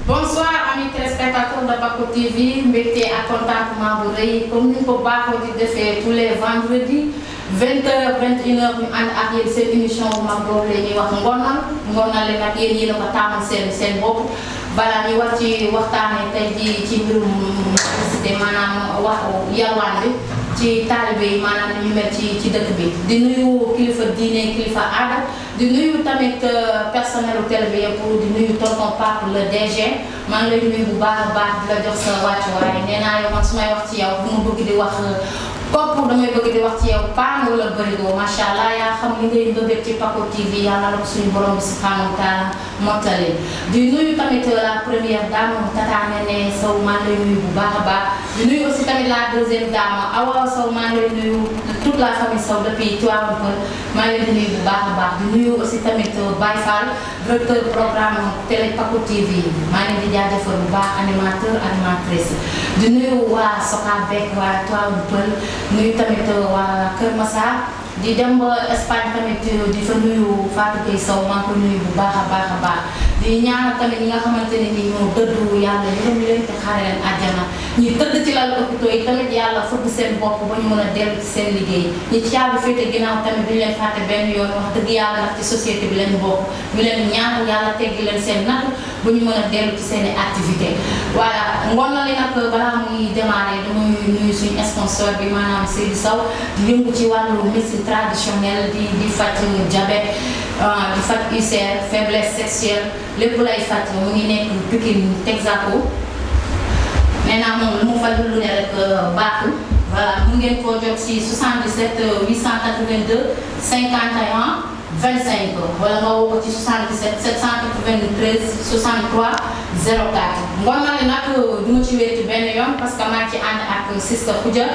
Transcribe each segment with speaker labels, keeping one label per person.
Speaker 1: Bonsoir amis téléspectateurs de Paco TV, mbégte ak contentement bu rëy comme ni ñu ko baaxoo di defee tous les vendredis 20h 21h ñu ànd ak yéen seen émission bu mag boobu la ñuy wax ngonal leen ak yéen a ko taamal seen bopp balaa ñuy wax ci waxtaanee tey jii ci mbirum publicité maanaam wax yalwaan bi ci taalibe yi maanaam ñu mel ci dëkk bi di nuyu kilifa diine kilifa aada di nuyu tamit personnel télé bi yëpp di nuyu tonton Pape le DG maa ngi lay nuyu bu baax a baax di la jox sa wàccuwaay nee naa yow man su may wax ci yow bu ma bëgg di wax kopp damay bëgg di wax ci yow paan wala bërigo macha allah yaa xam li ngay bëgg ci Paco TV yàlla la ko suñu borom bi subhanahu wa taala mottali di nuyu tamit la première dame Tata Néné Sow maa ngi lay nuyu bu baax a baax di nuyu aussi tamit la deuxième dame Awa Sow maa ngi lay nuyu toute la famille Sow depuis Tivaouane Peulh maa ngi leen di nuyu bu baax a baax di nuyu aussi tamit Baye Fall directeur programme télé Paco TV maa ngi leen di jaajëfal bu baax animateur animatrice di nuyu waa Soka Bek waa Tivaouane Peulh nuyu tamit waa Kër Massar di dem ba Espagne tamit di fa nuyu Fatou Gueye Sow maa ngi ko nuyu bu baax a baax a baax di ñaanal tamit ñi nga xamante ne ni ñoo dëddu yàlla yërëm leen te xaare leen àjjana ñi tëdd ci lal hôpitaux yi tamit yàlla fëgg seen bopp ba ñu mën a dellu ci seen liggéey ñi caabi féete ginnaaw tamit duñu leen fàtte benn yoon wax dëgg yàlla ndax ci société bi lañu bokk ñu leen ñaanal yàlla teggi leen seen natt ba ñu mën a dellu ci seen i activité voilà ngoon na li nag balaa muy démarrer damay nuyu suñu sponsor bi maanaam Seydou Sow di yëngu ci wàllu médecine traditionnelle di faj diabète di faj ulcère faiblesse sexuelle lépp lay faj mu ngi nekk Pikine Texaco nee naa moom lu mu faj lu ne rek baaxul voilà mu ngeen koo jot si 77 882 51 25 wala nga woo ko ci 77 793 63 04 ngoon na ne nag du ma ci wéeti benn yoon parce que maa ngi ci ànd ak Sista Khoudia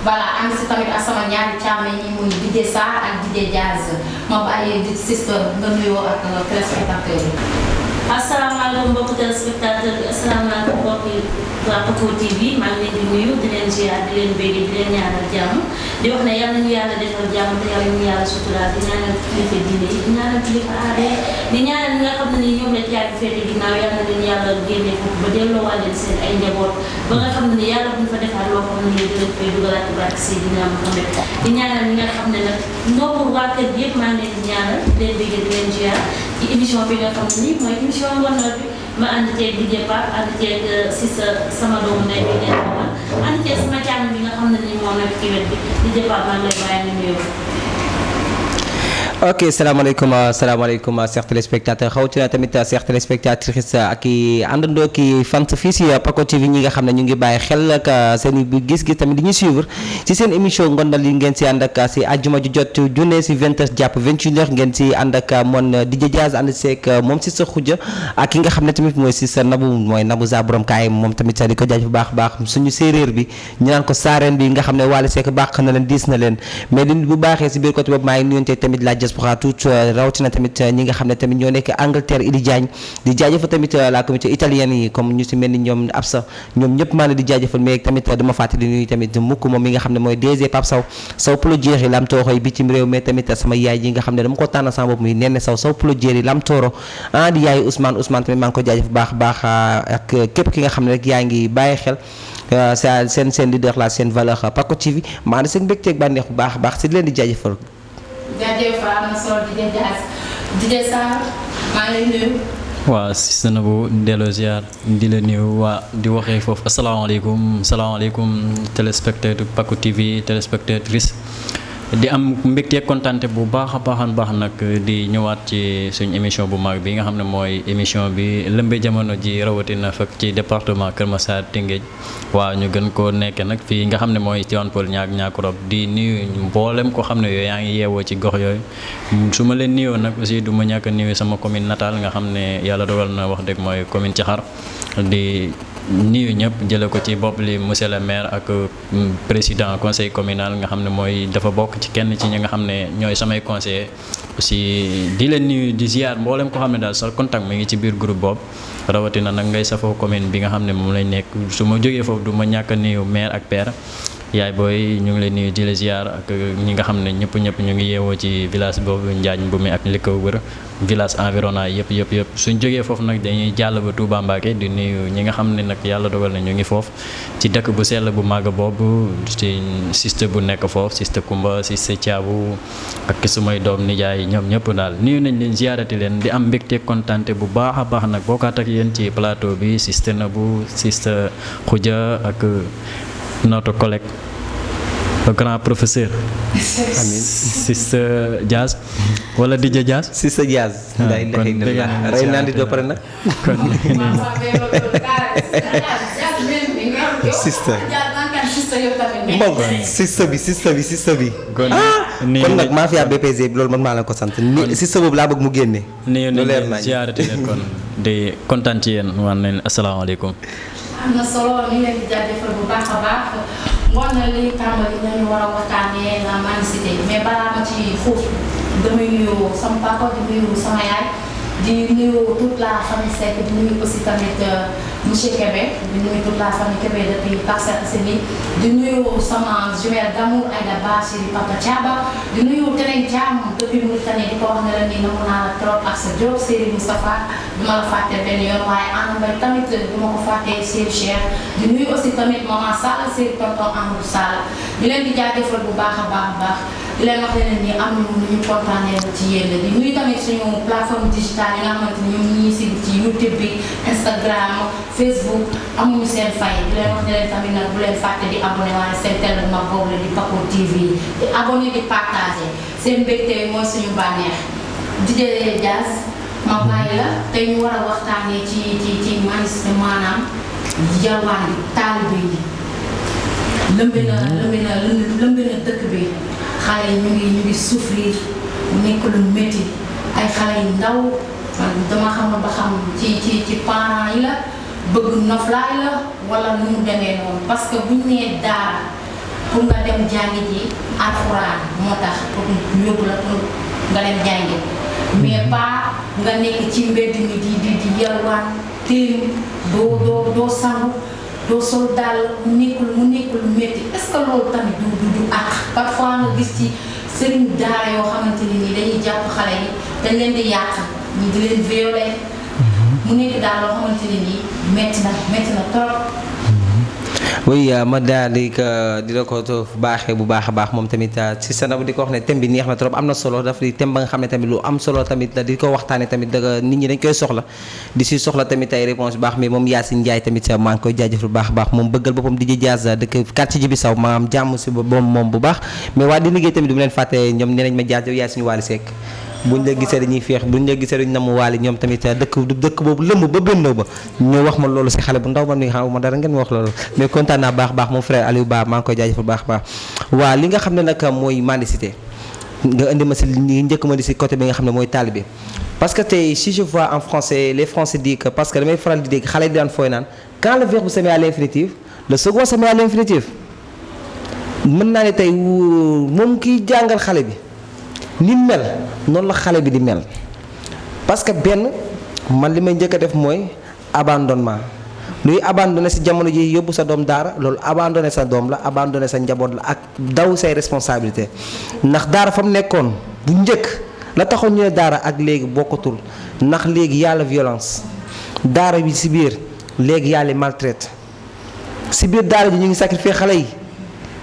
Speaker 1: voilà ànd si tamit ak sama ñaari càmme ñi muy DJ Sarr ak DJ Jazz ma bàyyi di Sista nga nuyoo ak téléspectateurs yi.
Speaker 2: asalaamaaleykum mbokki téléspectateur bi asalaamaaleykum mbokki waa Paco TV maa ngi leen di nuyu di leen ziar di leen bége di leen ñaanal jàmm di wax ne yàlla nañu yàlla defal jàmm te yàlla nañu yàlla suturaal di ñaanal kilifa diine yi di ñaanal kilifa aada di ñaanal ñi nga xam ne nii ñoom la caabi féete ginnaaw yàlla na leen yàlla génne foofu ba delloowaat leen seen ay njaboot ba nga xam ne ni yàlla buñ fa defaat loo xam ne nii dinañ koy dugalaat ci barke Seydina Muhammad di ñaanal ñi nga xam ne nag ndombur waa kër gi yëpp maa ngi leen di ñaanal di leen bége di leen ziar ci émission bi nga xam ne nii mooy émission ngonal bi ma ànd ceeg DJ Pape ànd ceeg si sama doomu ndey bi ngeen xamal ànd ceeg sama càmm bi nga xam ne nii moo nekk ci wet bi DJ Pape maa ngi lay bàyyi nga nuyoo.
Speaker 3: ok salaamaaleykum chers téléspectateurs xawtina tamit chers téléspectatrices ak i àndandoo ki fans fii si Paco TV ñi nga xam ne ñu ngi bàyyi xel ak seen i gis-gis tamit di ñu suivre ci seen émission ngondal yi ngeen si ànd ak si àjjuma ju jot junne si 20h jàpp 21h ngeen si ànd ak moom DJ Jazz ànd seeg moom si sa Khoudia ak ki nga xam ne tamit mooy si sa Nabou Za borom kaay moom tamit di ko jaaj bu baax baax suñu séeréer bi ñu naan ko saareen bi nga xam ne Wally Seck baax na leen diis na leen mais li bu baaxee si biir côté boobu maa ngi nuyonte tamit la pour tout rawatina tamit ñi nga xam ne tamit ñoo nekk Angleterre Idi Diagne di jaajëfal tamit la communauté italienne yi comme ñu si mel ni ñoom Absa ñoom ñëpp maa ngi di jaajëfal mais tamit dama fàttali nuyu tamit mukk moom mi nga xam ne mooy DG Pape Sow plodier yi lam tooroy bitim réew mais tamit sama yaay yi nga xam ne dama ko tànn sama bopp muy Nene Sow plodier yi lam tooro di yaay Ousmane tamit maa ngi ko jaajëf baax ak képp ki nga xam ne rek yaa ngi bàyyi xel seen leader la seen valeur Paco TV maa ngi seen mbégteeg bànneex bu baax si di leen di jaajëfal.
Speaker 1: jaajëf am na solo DJ Jazz DJ Sarr maa ngi lay nuyu.
Speaker 4: waaw si sa Nabou delloo ziar di la nuyu waa di waxee foofu salaamaaleykum téléspectateur Paco TV téléspectatrice di am mbégte kontante bu baax nag di ñëwaat ci suñu émission bu mag bi nga xam ne mooy émission bi lëmbe jamono ji rawatina fekk ci département Kër Massar Tëngéej waaw ñu gën koo nekke nag fii nga xam ne mooy Tivaouane Peulh Niakoulrab di nuyu mboolem ko xam ne yooyu yaa ngi yeewoo ci gox yooyu su ma leen nuyoo nag aussi du ma ñàkk a nuyu sama commune natale nga xam ne yàlla dogal na wax dëgg mooy commune Thiakhar di nuyu ñëpp jële ko ci bopp li monsieur le maire ak président conseil communal nga xam ne mooy dafa bokk ci kenn ci ñi nga xam ne ñooy samay conseillers aussi di leen nuyu di ziar mboolem ko xam ne daal sa contact mi ngi ci biir groupe boobu rawatina nag ngay safoo commune bi nga xam ne moom lañ nekk su ma jógee foofu du ma ñàkk a nuyu maire ak père yaay booy ñu ngi leen nuyu di la ziar ak ñi nga xam ne ñëpp ñu ngi yeewoo ci village boobu Njaañ Mbumi ak li ko wër village environnant yëpp suñ jógee foofu nag dañuy jàll ba Touba Mbacké di nuyu ñi nga xam ne nag yàlla dogal na ñu ngi foofu ci dëkk bu sell bu màgg boobu ci siste bu nekk foofu siste Kumba siste Thiabu ak sumay doom nijaay ñoom ñëpp daal nuyu nañ leen ziarati leen di am mbégte kontante bu baax a baax nag bokkaat ak yéen ci plateau bi siste Nabou siste Khoudia ak notre collègue le grand professeur
Speaker 3: amiin
Speaker 4: Sister Diaz wala DJ Diaz
Speaker 3: Sister Diaz la ilaha illallah rey naa di doo pare nag kon sister moom sister bi kon nag mafia BPG bi loolu man maa la ko sant ni sister boobu laa bëgg mu génne
Speaker 4: nii leer nañ ziarati leen kon di kontaan ci yéen wan leen asalaamaaleykum
Speaker 1: am na solo ñu leen di jaajëfal bu baax a baax ngoon na li tàmbali nañu war a waxtaanee la mendicité mais balaa ma ci xuus damay nuyu sama papa di nuyu sama yaay di nuyu toute la famille Seck di nuyu aussi tamit monsieur Kébé di nuyu toute la famille Kébé depuis Parcelles Assainies di nuyu sama jumelle d'amour Aïda Ba Siri Papa Thiaba di nuyu Teneng Thiam depuis Mauritanie di ko wax ne la nii namu naa la trop ak sa Diop Seri Moustapha du ma la fàtte benn yoon waaye Anna Mbaye tamit du ma ko fàtte Seri Cheikh di nuyu aussi tamit maman Sall Seri tonton Amadou Sall di leen di jaajëfal bu baax a baax di leen wax leen ni am ñu kontaanee ci yéen di nuyu tamit suñu plateforme digitale yi nga xamante ni ñoom ñuy sigg ci YouTube bi Instagram Facebook amuñu seen fay di leen wax ne leen tamit nag bu leen fàtte di abonné waaye seen télé bu mag boobu la di Paco TV di abonné di partagé seen mbégte mooy suñu bànneex DJ Diaz ma bàyyi la tey ñu war a waxtaanee ci mendicité maanaam jalwaan bi taalibe yi lëmbe na dëkk bi xale yi ñu ngi souffrir nekk lu métti ay xale yu ndaw dama xamul ba xam ci parents yi la bëgg noflaay la wala nu mu demee noonu parce que buñ nee daara pour nga dem jàngi ji alxuraan moo tax pour yóbbu la pour nga dem jàngi mais pas nga nekk ci mbedd mi di yalwaan téem doo sangu doo sol daal mu nekkul métti est-ce que loolu tamit du àq parfois nga gis ci sëriñ daara yoo xamante ni nii dañuy jàpp xale yi dañ leen di yàq ñi di leen violer mu nekk daal loo xamante ni nii métti na trop.
Speaker 3: oui ma daal di la ko baaxee bu baax a baax moom tamit si sa Nabou di ko wax ne thème bi neex na trop am na solo daf di thème ba nga xam ne tamit lu am solo tamit la di ko waxtaanee tamit da nit ñi dañ koy soxla di si soxla tamit ay réponse bu baax mais moom Yacine Ndiaye tamit maa ngi koy jaajëfal bu baax a baax moom bëggal boppam DJ Diaz dëkk quartier ji bi saw maanaam jàmm si moom bu baax mais waa di liggéey tamit du mu leen fàtte ñoom nee nañ ma jaajëf Yacine Wally Seck buñ la gisee dañuy féex buñ la gisee dañu namu waali ñoom tamit dëkk boobu lëmb ba bennoo ba ñu wax ma loolu si xale bu ndaw ba ni nga xam ma dara ngeen ma wax loolu mais kontaan naa baax mon frère Aliou Ba maa ngi koy jaajëfal baax waa li nga xam ne nag mooy mendicité nga indi ma si njëkk ma di si côté bi nga xam ne mooy talibé parce que tey si je vois en français les français disent que parce que damay faral di dégg xale yi daan fooy naan quand le verbe se met à l'infinitif le second se met à l'infinitif mën naa ne tey moom kiy jàngal xale bi ni mel noonu la xale bi di mel parce que benn man li may njëkk a def mooy abandonnement luy abandonné si jamono ji yóbbu sa doom daara loolu abandonné sa doom la abandonné sa njaboot la ak daw say responsabilité ndax daara fa mu nekkoon bu njëkk la taxoon ñu ne daara ak léegi bokkatul ndax léegi yàlla violence daara bi si biir léegi yàlla maltraite si biir daara ji ñu ngi sacrifier xale yi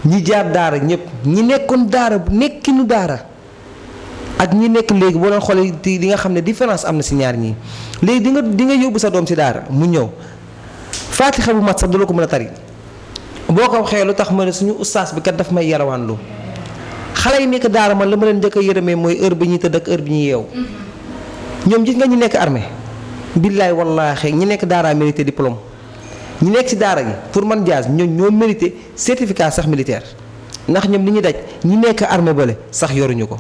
Speaker 3: ñi jaar daara ñëpp ñi nekkoon daara nekkinu daara ak ñi nekk léegi boo doon xoolee di nga xam ne différence am na si ñaar ñii léegi di nga yóbbu sa doom si daara mu ñëw faatixa bu mat sax du la ko mën a tari boo ko waxee lu tax ma ne suñu ustaas bi kat daf may yarawaanlu xale yi nekk daara man la ma leen njëkk a yërëmee mooy heure bi ñuy tëdd ak heure bi ñuy yeew ñoom gis nga ñu nekk armée billaay wallaahi ñi nekk daara mérité diplôme ñi nekk si daara gi pour man Diaz ñoo mérité certificat sax militaire ndax ñoom li ñu daj ñi nekk armée bale sax yoruñu ko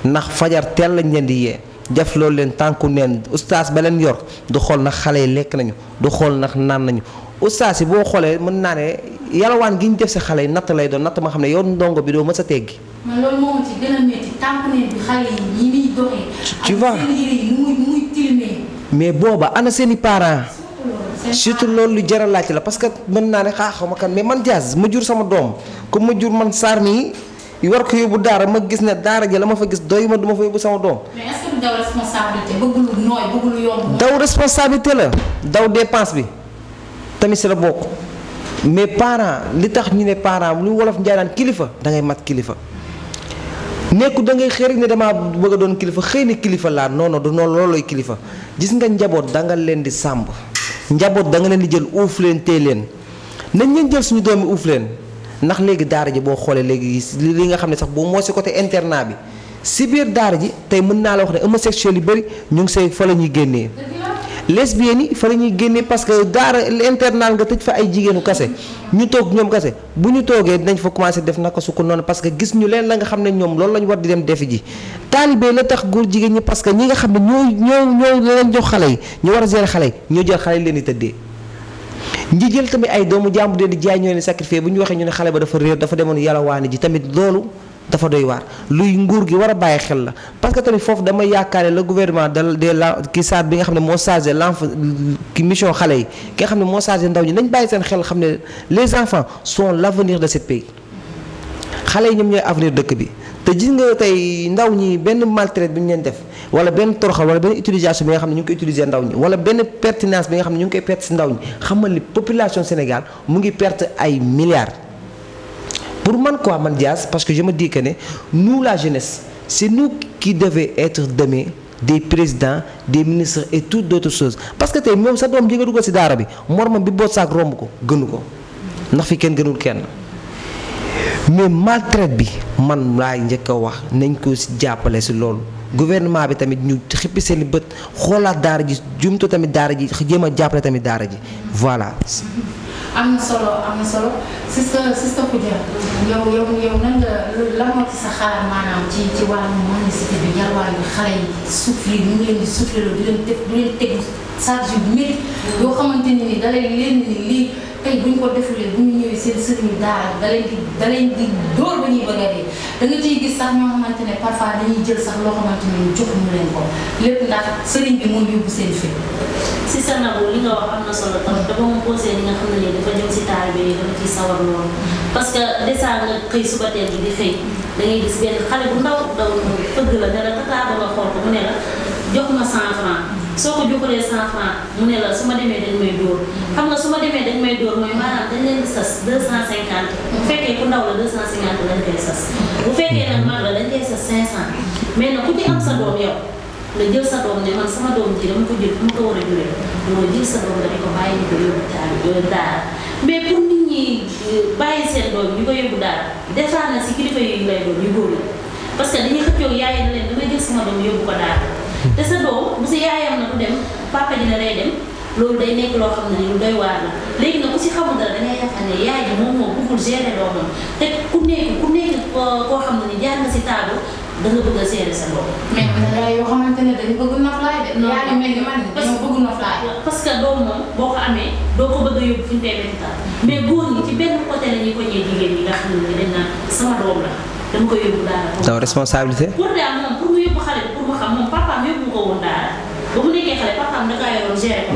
Speaker 3: ndax fajar teel lañ leen di yee def loolu leen tànku neen ustaas ba leen yor du xool ndax xale yi lekk nañu du xool ndax naan nañu ustaas yi boo xoolee mën naa ne yalwaan gi ñu def si xale yi natt lay doon natt ma xam ne yow ndongo bi doo mës a teggi
Speaker 1: man loolu moo ci gën a métti tamponné bi xale yi muy doxee.
Speaker 3: tu vois
Speaker 1: seen yére yi nu muy tilimee.
Speaker 3: mais booba ana seeni parents. surtout loolu lu jar a laaj la parce que mën naa ne xaw ma kan mais man Diaz ma jur sama doom comme ma jur man Sarr nii war ko yóbbu daara ma gis ne daara ja la ma fa gis doy ma du ma fa yóbbu sama doom.
Speaker 1: mais est-ce que du daw responsabilité bëgg lu nooy bëgg lu yomb.
Speaker 3: daw responsabilité la daw dépense bi tamit si la bokk mais parents li tax ñu ne parents lu wolof njaay naan kilifa da ngay mat kilifa. nekku da ngay xëy rek ne damaa bëgg a doon kilifa xëy na kilifa laa non non du noonu loolooy kilifa gis nga njaboot da nga leen di sàmb njaboot da nga leen di jël uuf leen téye leen nañ leen jël suñu doomi uuf leen ndax léegi daara ji boo xoolee léegi li nga xam ne sax boo moo si côté internat bi si biir daara ji tey mën naa la wax ne homosexuel yu bëri ñu ngi say fa la ñuy génnee lesbiennes yi fa la ñuy génnee parce que daara internat nga tëj fa ay jigéenu kase ñu toog ñoom kase bu ñu toogee dinañ fa commencé def naka su ko noonu parce que gis ñu leen la nga xam ne ñoom loolu la ñu war di dem defi ji taalibe la tax góor jigéen ñi parce que ñi nga xam ne ñoo leen jox xale yi ñu war a gérer xale yi ñoo jël xale yi leen di tëddee ñi jël tamit ay doomu jàmbur leen di jaay ñoo leen sacrifié bu ñu waxee ñu ne xale ba dafa réer dafa demoon yalwaani ji tamit loolu dafa doy waar luy nguur gi war a bàyyi xel la parce que tamit foofu dama yaakaar ne le gouvernement de la ki saat bi nga xam ne moo chargé l'enfant ki mission xale yi ki nga xam ne moo chargé ndaw ñi nañ bàyyi seen xel xam ne les enfants sont l'avenir de ce pays xale yi ñoom ñooy avenir dëkk bi te gis nga tey ndaw ñi benn maltraite bi ñu leen def wala benn toroxal wala benn utilisation bi nga xam ne ñu ngi koy utiliser ndaw ñi wala benn pertinence bi nga xam ne ñu ngi koy perte si ndaw ñi xamal ni population Sénégal mu ngi perte ay milliards. Pour moi, quoi, Diaz, parce que je me dis que nous, la jeunesse, c'est nous qui devons être demain des présidents, des ministres et toutes d'autres choses. Parce que même ça doit me dire que c'est d'arabe. Moi, je suis un peu romb ko gënu ko ndax fi kenn gënul kenn mais maltraite bi man laay njëkk a wax nañ ko si jàppale si loolu gouvernement bi tamit ñu xippi seen i bët xoolaat daara ji jumto tamit daara ji jéem a jàppale tamit daara ji voilà.
Speaker 1: am na solo sista Koudia yow nan nga lan moo ci sa xalaat maanaam ci wàllum mendicité bi yalwaan bi xale yi souffrir ñu ngi leen di souffrir du leen teg charge yu métti yoo xamante ni da leen leen ni lii tey bu ñu ko defulee bu ñu ñëwee seen sëriñu daara da leen di dóor ba ñuy bëgg a dee da nga ciy gis sax ñoo xamante ne parfois dañuy jël sax loo xamante ni joxuñu leen ko lépp ndax sëriñ bi moom yóbbu seen fi
Speaker 2: si sa nagu li nga wax am na solo tamit dafa ma posé li nga xam ne dafa jëm si taalibe yi dafa ciy sawar loolu parce que déjà nga xëy suba teel bi di xëy da ngay gis benn xale bu ndaw fëgg la ne la tata ba nga xool ko mu ne la jox ma 100 francs soo ko joxulee 100 francs mu ne la su ma demee dañ may dóor xam nga su ma demee dañ may dóor mooy maanaam dañ leen di sas 250 bu fekkee ku ndaw la 250 lañ koy sas bu fekkee nag mag la dañ koy sas 500 mais nag ku ci am sa doom yow nga jël sa doom ne man sama doom ji dama ko jël fu ma ko war a juree dama jël sa doom nga di ko bàyyi ñu ko yóbbu daara mais pour nit ñi bàyyi seen doom ñu ko yóbbu daara defaa na si kilifa yi lay doon yu góor yi parce que dañuy xëccoo yaay na leen damay jël sama doom yóbbu ko daara te sa doom bu si yaayam na du dem papa ji ne day dem loolu day nekk loo xam ne lu doy waar la léegi nag ku si xamul dara dangay yaakaar ne yaay ji moom moo bëggul gérer doomam te ku nekk koo xam ne ni jaar nga si taabu da nga bëgg a gérer sa bopp.
Speaker 1: mais am na yaay yoo xamante ne dañu bëgg noflaay de. non yaay yu mel ni man dañoo bëgg noflaay.
Speaker 2: parce que doom moom boo ko amee doo ko bëgg a yóbbu fi ñu koy métti mais góor ñi ci benn côté la ñuy koñee jigéen ñi nga xam ne dañ naan sama doom la dama ko yóbbu daara.
Speaker 3: daw responsabilité.
Speaker 2: pour daal moom pour mu yóbbu xale bi pour mu xam moom papaam yóbbu ko woon daara ba mu nekkee xale papaam da kaa yoroon gérer ko.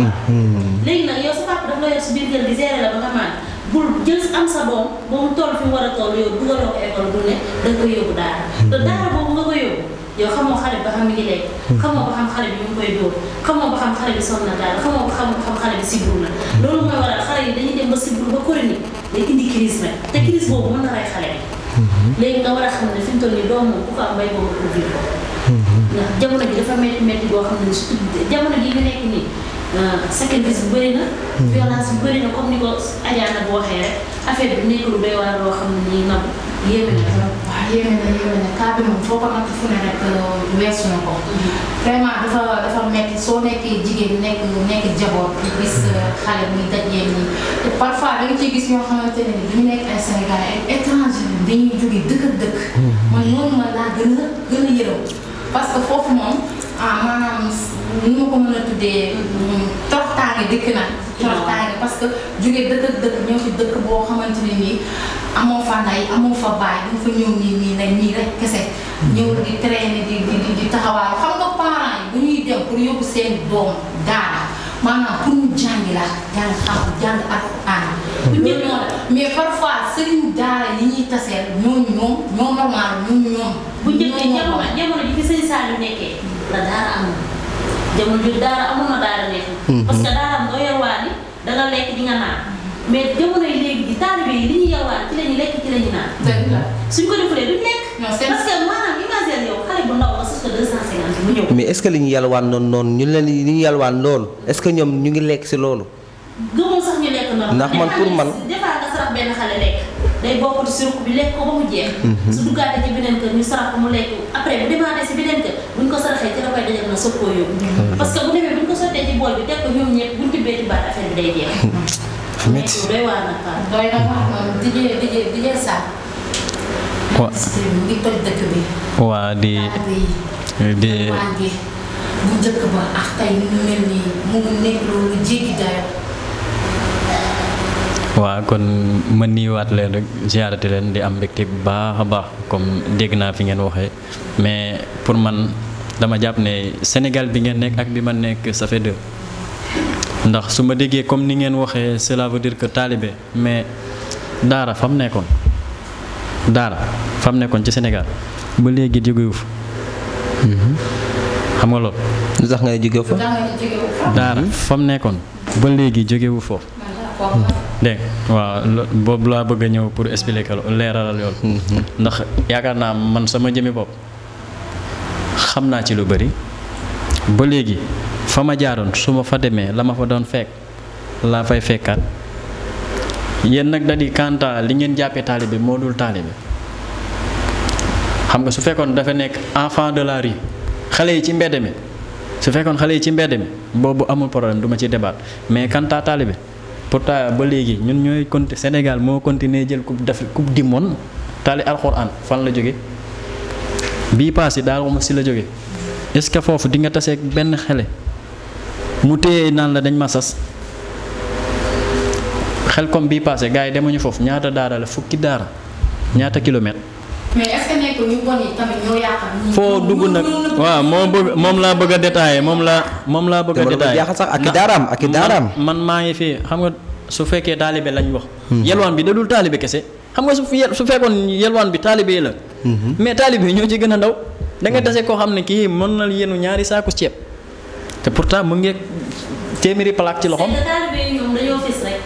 Speaker 2: léegi nag yow sa papa daf la yor si biir kër gi gérer la ba nga maan bul jël am sa doom ba mu toll fi mu war a toll yow dugaloo ko école bu ne da nga koy yóbbu daara. te daara boobu nga ko yóbbu yow xamoo xale bi ba xam mi ngi lekk. xamoo ba xam xale bi ñu ngi koy dóor xamoo ba xam xale bi sonn na daal xamoo ba xam xale bi sibbiru na. loolu mooy waral xale yi dañuy dem ba sibbiru ba chronique day indi crise nag te crise boobu mën na rey xale bi. léegi nga war a xam ne fi mu toll nii doom moom ku ko am bay boobu pour vivre ko. ndax jamono ji dafa métti boo xam ne surtout jamono ji ñu nekk nii. sacrifice bu bëri na. violence bu bëri na comme ni ko Adja bu waxee rek affaire bi nekk lu doy waar loo xam ne nii nabu yéeme na.
Speaker 1: waaw yéeme na cas bi moom foo ko natt fu ne rek weesu na ko. vraiment dafa metti soo nekkee jigéen nekk jaboot gis xale muy dajee nii te parfois da nga ciy gis ñoo xamante ne ni duñu nekk ay Sénégalais ay étranger dañuy jóge dëkk ak dëkk. man noonu ma laa gën a yërëm parce que foofu moom. maanaam nu ma ko mën a tuddee toroxtaange dëkk na toroxtaange parce que jóge dëkk ak dëkk ñëw ci dëkk boo xamante ne nii amoo fa ndey amoo fa baay dañ fa ñëw nii rek kese ñëw di traîner di taxawaay xam nga parents yi bu ñuy dem pour yóbbu seen doom daara maanaam pour ñu jàngi la jàng xam jàng alxuraan mais parfois sëriñ daara yi ñuy taseel ñooñu ñoom normal ñoom
Speaker 2: bu njëkkee jamono ji fi sëñ Saliou nekkee la daara amoon jamono ji daara amoon na daara nekk parce que daara am doo yarwaani da nga lekk di nga naan mais jamono yi léegi di taalibe yi li ñuy yarwaani ci la ñuy lekk ci la ñuy naan suñ ko defulee duñ lekk parce que maanaam imagine yow xale bu ndaw ba sax que 250 bu ñëw
Speaker 3: mais est-ce que li ñu yalwaan noonu ñu leen li ñu yalwaan loolu est-ce que ñoom ñu ngi lekk si loolu
Speaker 2: gëmul sax ñu lekk noonu
Speaker 3: ndax man pour man
Speaker 2: defaa nga sarax benn xale lekk day bokk ci suruk bi lekk ko ba mu jeex su duggaatee ci beneen kër ñu sarax ko mu lekk après bu demaatee si beneen kër buñ ko saraxee ci la koy dajal na soog koo yóbbu parce que bu demee buñ ko sottee ci bool bi teg ko ñoom ñëpp buñ tibbee ci baat affaire bi day jeex mais doy waar nag Paar
Speaker 1: doy na wax noonu dijee sax
Speaker 4: Wa-
Speaker 1: mu ngi toj dëkk bi
Speaker 4: waa di
Speaker 1: màngi bu njëkk ba ak tey ni mu mel nii mu ngi nekk loolu jéggi dayo
Speaker 4: waaw kon ma niiwaat leen rek ziarati leen di am mbégte bu baax a baax comme dégg naa fi ngeen waxee mais pour man dama jàpp ne Sénégal bi ngeen nekk ak bi ma nekk ça fait deux ndax su ma déggee comme ni ngeen waxee cela veut dire que talibé mais daara fa mu nekkoon ci Sénégal ba léegi jógewu fa xam nga loolu
Speaker 3: lu tax nga ne jóge fa
Speaker 1: danga ñu jógewu fa
Speaker 4: daara fa mu nekkoon ba léegi jógewu foofu dégg waaw boobu laa bëgg a ñëw pour expliquer leeralal yoon ndax yaakaar naa man sama jëmi bopp xam naa ci lu bari ba léegi fa ma jaaroon su ma fa demee la ma fa doon fekk laa fay fekkaat yéen nag da di kanta li ngeen jàppee taalibe moo dul taalibe xam nga su fekkoon dafa nekk enfant de la rue xale yi ci mbedd mi su fekkoon xale yi ci mbedd mi boobu amul problème du ma ci débat mais kanta taalibe pourtant ba léegi ñun ñooy Sénégal moo continuer jël coupe du monde taali alxuraan fan la jóge bii paas yi daal ma si la jóge est-ce que foofu di nga taseeg benn xele mu téye naan la dañ ma sas xel comme bii paase gars yi demuñu foofu ñaata daara la fukki daara ñaata kilomètre
Speaker 1: mais est-ce que nekk ñu bon yi tamit ñoo yàqal
Speaker 4: foo dugg nag waaw moom laa bëgg a détaillé moom laa bëgg a détaillé
Speaker 3: jaaxal sax ak i daaraam
Speaker 4: man maa ngi fii xam nga su fekkee taalibe lañ wax yelwaan bi da dul taalibe kese xam nga su fekkoon yelwaan bi taalibe la mais taalibe ñoo ci gën a ndaw da ngay tase koo xam ne kii mën na yenu ñaari saaku ceeb te pourtant mu ngi téeméeri plaque ci loxoom
Speaker 2: taalibe yi ñoom dañoo fës rek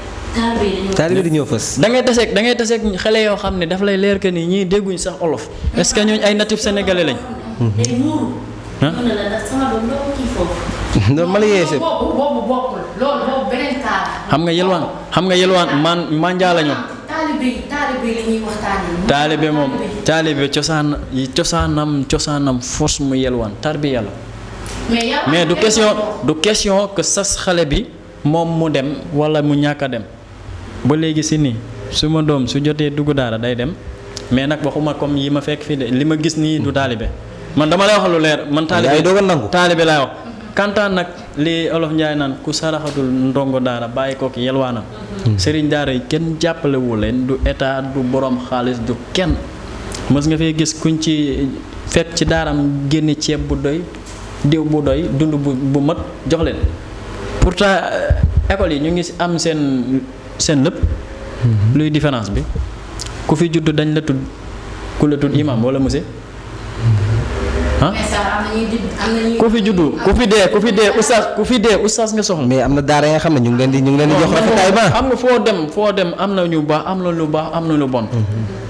Speaker 3: taalibe di ñëw fës
Speaker 4: da ngay taseeg xale yoo xam ne daf lay leer que ni ñii dégguñ sax olof est-ce que ñooñu ay natif sénégalais lañ
Speaker 2: day muuru ñu ne la ndax sama doom doo ko kii foofu
Speaker 3: loolu ma la yeesee
Speaker 1: boobu bokkul loolu boobu beneen kaar
Speaker 4: xam nga yelwaan man njaa la ñoom
Speaker 1: taalibe yi la ñuy waxtaanee
Speaker 4: taalibe moom taalibe cosaanam fos mu yelwaan tarbiya la mais du question que sas xale bi moom mu dem wala mu ñàkk a dem ba léegi si nii su ma doom su jotee dugg daara day dem mais nag waxuma comme yi ma fekk fii de li ma gis nii du taalibe man dama lay wax lu leer man taalibe laay wax kantaan nag li olof njaay naan ku saraxatul ndongo daara bàyyi ko ki yelwaanam sëriñ daara yi kenn jàppalewu leen du état du borom xaalis du kenn mës nga fee gis kuñ ci fekk ci daaram génne ceeb bu doy diw bu doy dund bu mat jox leen pourtant école yi ñu ngi am seen lépp luy différence bi ku fi judd dañ la tudd ku la tudd imam wala monsieur ku fi juddu ku fi dee oustaz nga soxla
Speaker 3: mais am na daara nga xam ne ñu ngi leen di jox rafetaay ba
Speaker 4: xam nga foo dem am na ñu baax am na lu baax am na lu bon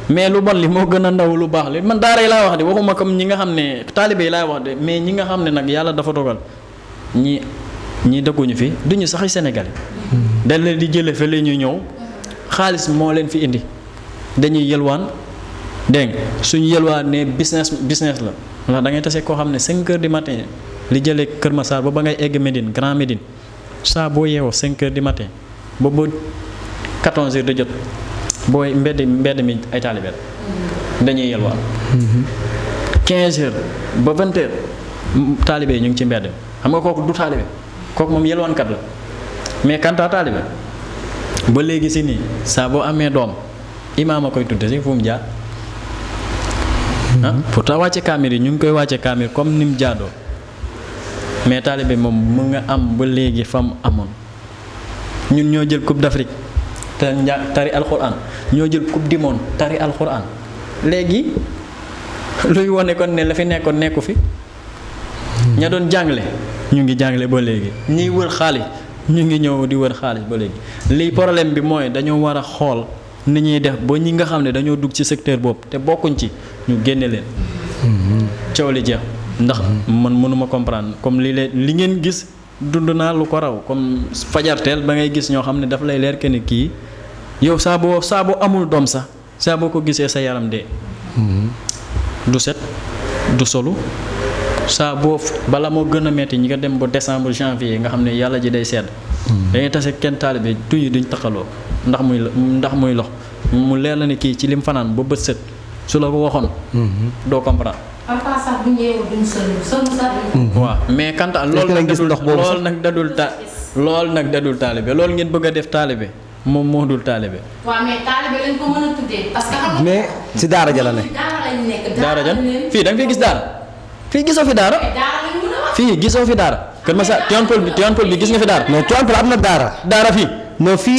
Speaker 4: mais lu bon li moo gën a ndaw lu baax li man daara yi laay wax de waxuma comme ñi nga xam ne taalibe yi laay wax de mais ñi nga xam ne nag yàlla dafa dogal ñi dëkkuñu fi duñu sax Sénégalais dañ leen di jële fa la ñu ñëw xaalis moo leen fi indi dañuy yelwaan dégg nga suñu yelwaan ne business la ndax da ngay tase koo xam ne 5 heures du matin li jëlee Kër Massar ba ngay egg Médine Grand Médine saa boo yeewoo 5 heures du matin ba 14 heures de jot booy mbedd mi ay taalibe dañuy yelwaan 15 heures ba 20 heures taalibe ñu ngi ci mbedd xam nga kooku du taalibe kooku moom yelwaankat la mais kanta taalibe ba léegi si nii saa boo amee doom imaam a koy tudde si fu mu jaar ah pourtant wàcce kaamir yi ñu ngi koy wàcce kaamir comme ni mu jaadoo mais taalibe moom mu nga am ba léegi fa mu amoon ñun ñoo jël coupe d'Afrique te tari alxuraan ñoo jël coupe du monde tari alxuraan léegi luy wone kon ne la fi nekkoon nekku fi ña doon jàngale ñu ngi jàngale ba léegi ñiy wër xaalis ñu ngi ñëw di wër xaalis ba léegi lii problème bi mooy dañoo war a xool ni ñuy def ba ñi nga xam ne dañoo dugg ci secteur boobu te bokkuñ ci ñu génne leen coow li jeex ndax man mënuma comprendre comme li ngeen gis dund naa lu ko raw comme fajarteel ba ngay gis ñoo xam ne daf lay leer que ni kii yow saa boo amul doom sax saa boo ko gisee sa yaram dee du set du solu saa boo bala moo gën a metti ñi nga dem ba décembre janvier nga xam ne yàlla ji day sedd dañuy tase kenn taalibe tuñu duñ taxaloo ndax muy lox mu leer la ne kii ci lim fanaan ba bët set su la ko waxoon doo comprendre
Speaker 1: parfois sax bu ñëwee duñ sëlu sax
Speaker 4: waaw mais kanta loolu nag dadul taalibe loolu ngeen bëgg a def taalibe moom moo dul taalibe
Speaker 1: waaw mais taalibe lañ ko mën a tuddee parce que xam nga
Speaker 3: mais ci daara ja la ne
Speaker 4: daara ja fii da nga fi gis daara fii gisoo fi daara fii gisoo fi daara Kër Massa Tivaouane Peulh bi gis nga fi daara
Speaker 3: non Tivaouane Peulh am na daara fii non fii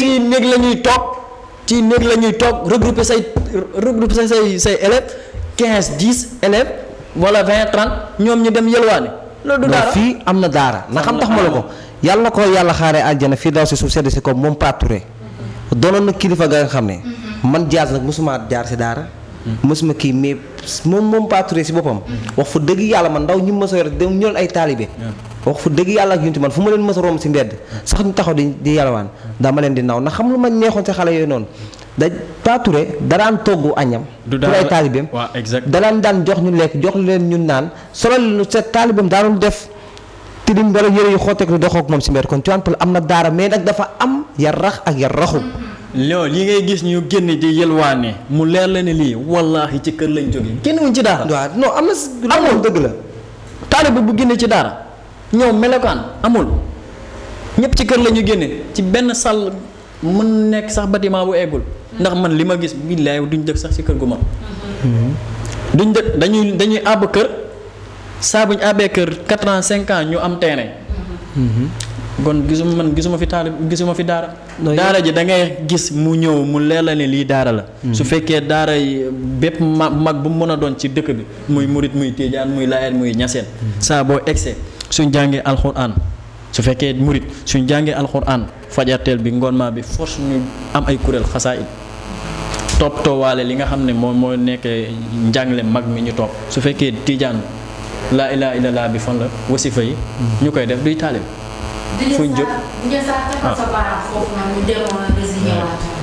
Speaker 4: ci néeg la ñuy toog regrouper say élèves 15 10 élèves wala 20 30 ñoom ñu dem yelwaani loolu du daara
Speaker 3: fii am na daara na xam tax ma la ko yàlla ko yàlla xaaree aljana fii daw si suuf sedd si ko moom Paturé doonoon na kilifa ga nga xam ne man Diaz nag mosuma jaar si daara mosuma kii mais moom Paturé si boppam wax fa dëgg yàlla man ndaw ñi mos a yor dem ñool ay taalibe wax fa dëgg yàlla ak yunti man fu ma leen mos a romb si mbedd sax ñu taxaw di yalwaan dama leen di naw na xam lu ma neexoon si xale yooyu noonu Paturé daraan togg añam pour ay taalibeem daan jox ñu lekk jox leen ñu naan solal sa taalibeem daanul def tilim wala yëre yu xooteeku doxoo ak moom si mbedd kon Tivaouane Peulh am na daara mais nag dafa am yar rax ak yar raxu
Speaker 4: loolu yi ngay gis ñu génn di yelwaane mu leer la ne lii wallaahi ci kër lañ jógee génn wuñ ci daara
Speaker 3: waaw non am na amul dëgg la
Speaker 4: taalibe bu génne ci daara ñoom melokaan amul ñëpp ci kër la ñu génne ci benn sàll mën nekk sax bâtiment bu eggul ndax man li ma gis billaay duñ dëkk sax ci kër gu mag duñ dëkk dañuy àbb kër saa buñ àbbee kër 4 ans 5 ans ñu am terrain kon gisuma fi daara daara ji da ngay gis mu ñëw mu leer la ne lii daara la su fekkee daara yi bépp mag bu mu mën a doon ci dëkk bi muy murit muy tiijaan muy laayeen muy ñaseen saa boo egsee suñ jàngee alxuraan su fekkee murit suñ jàngee alxuraan fajarteel bi ngoon maa bi force ñu am ay kuréel xasaayid topp toowaale li nga xam ne moo nekkee njàngale mag mi ñu topp su fekkee tiijaan laa ilaaha illallaah bi fan la wasifa yi ñu koy def duy taalib fuñ jóg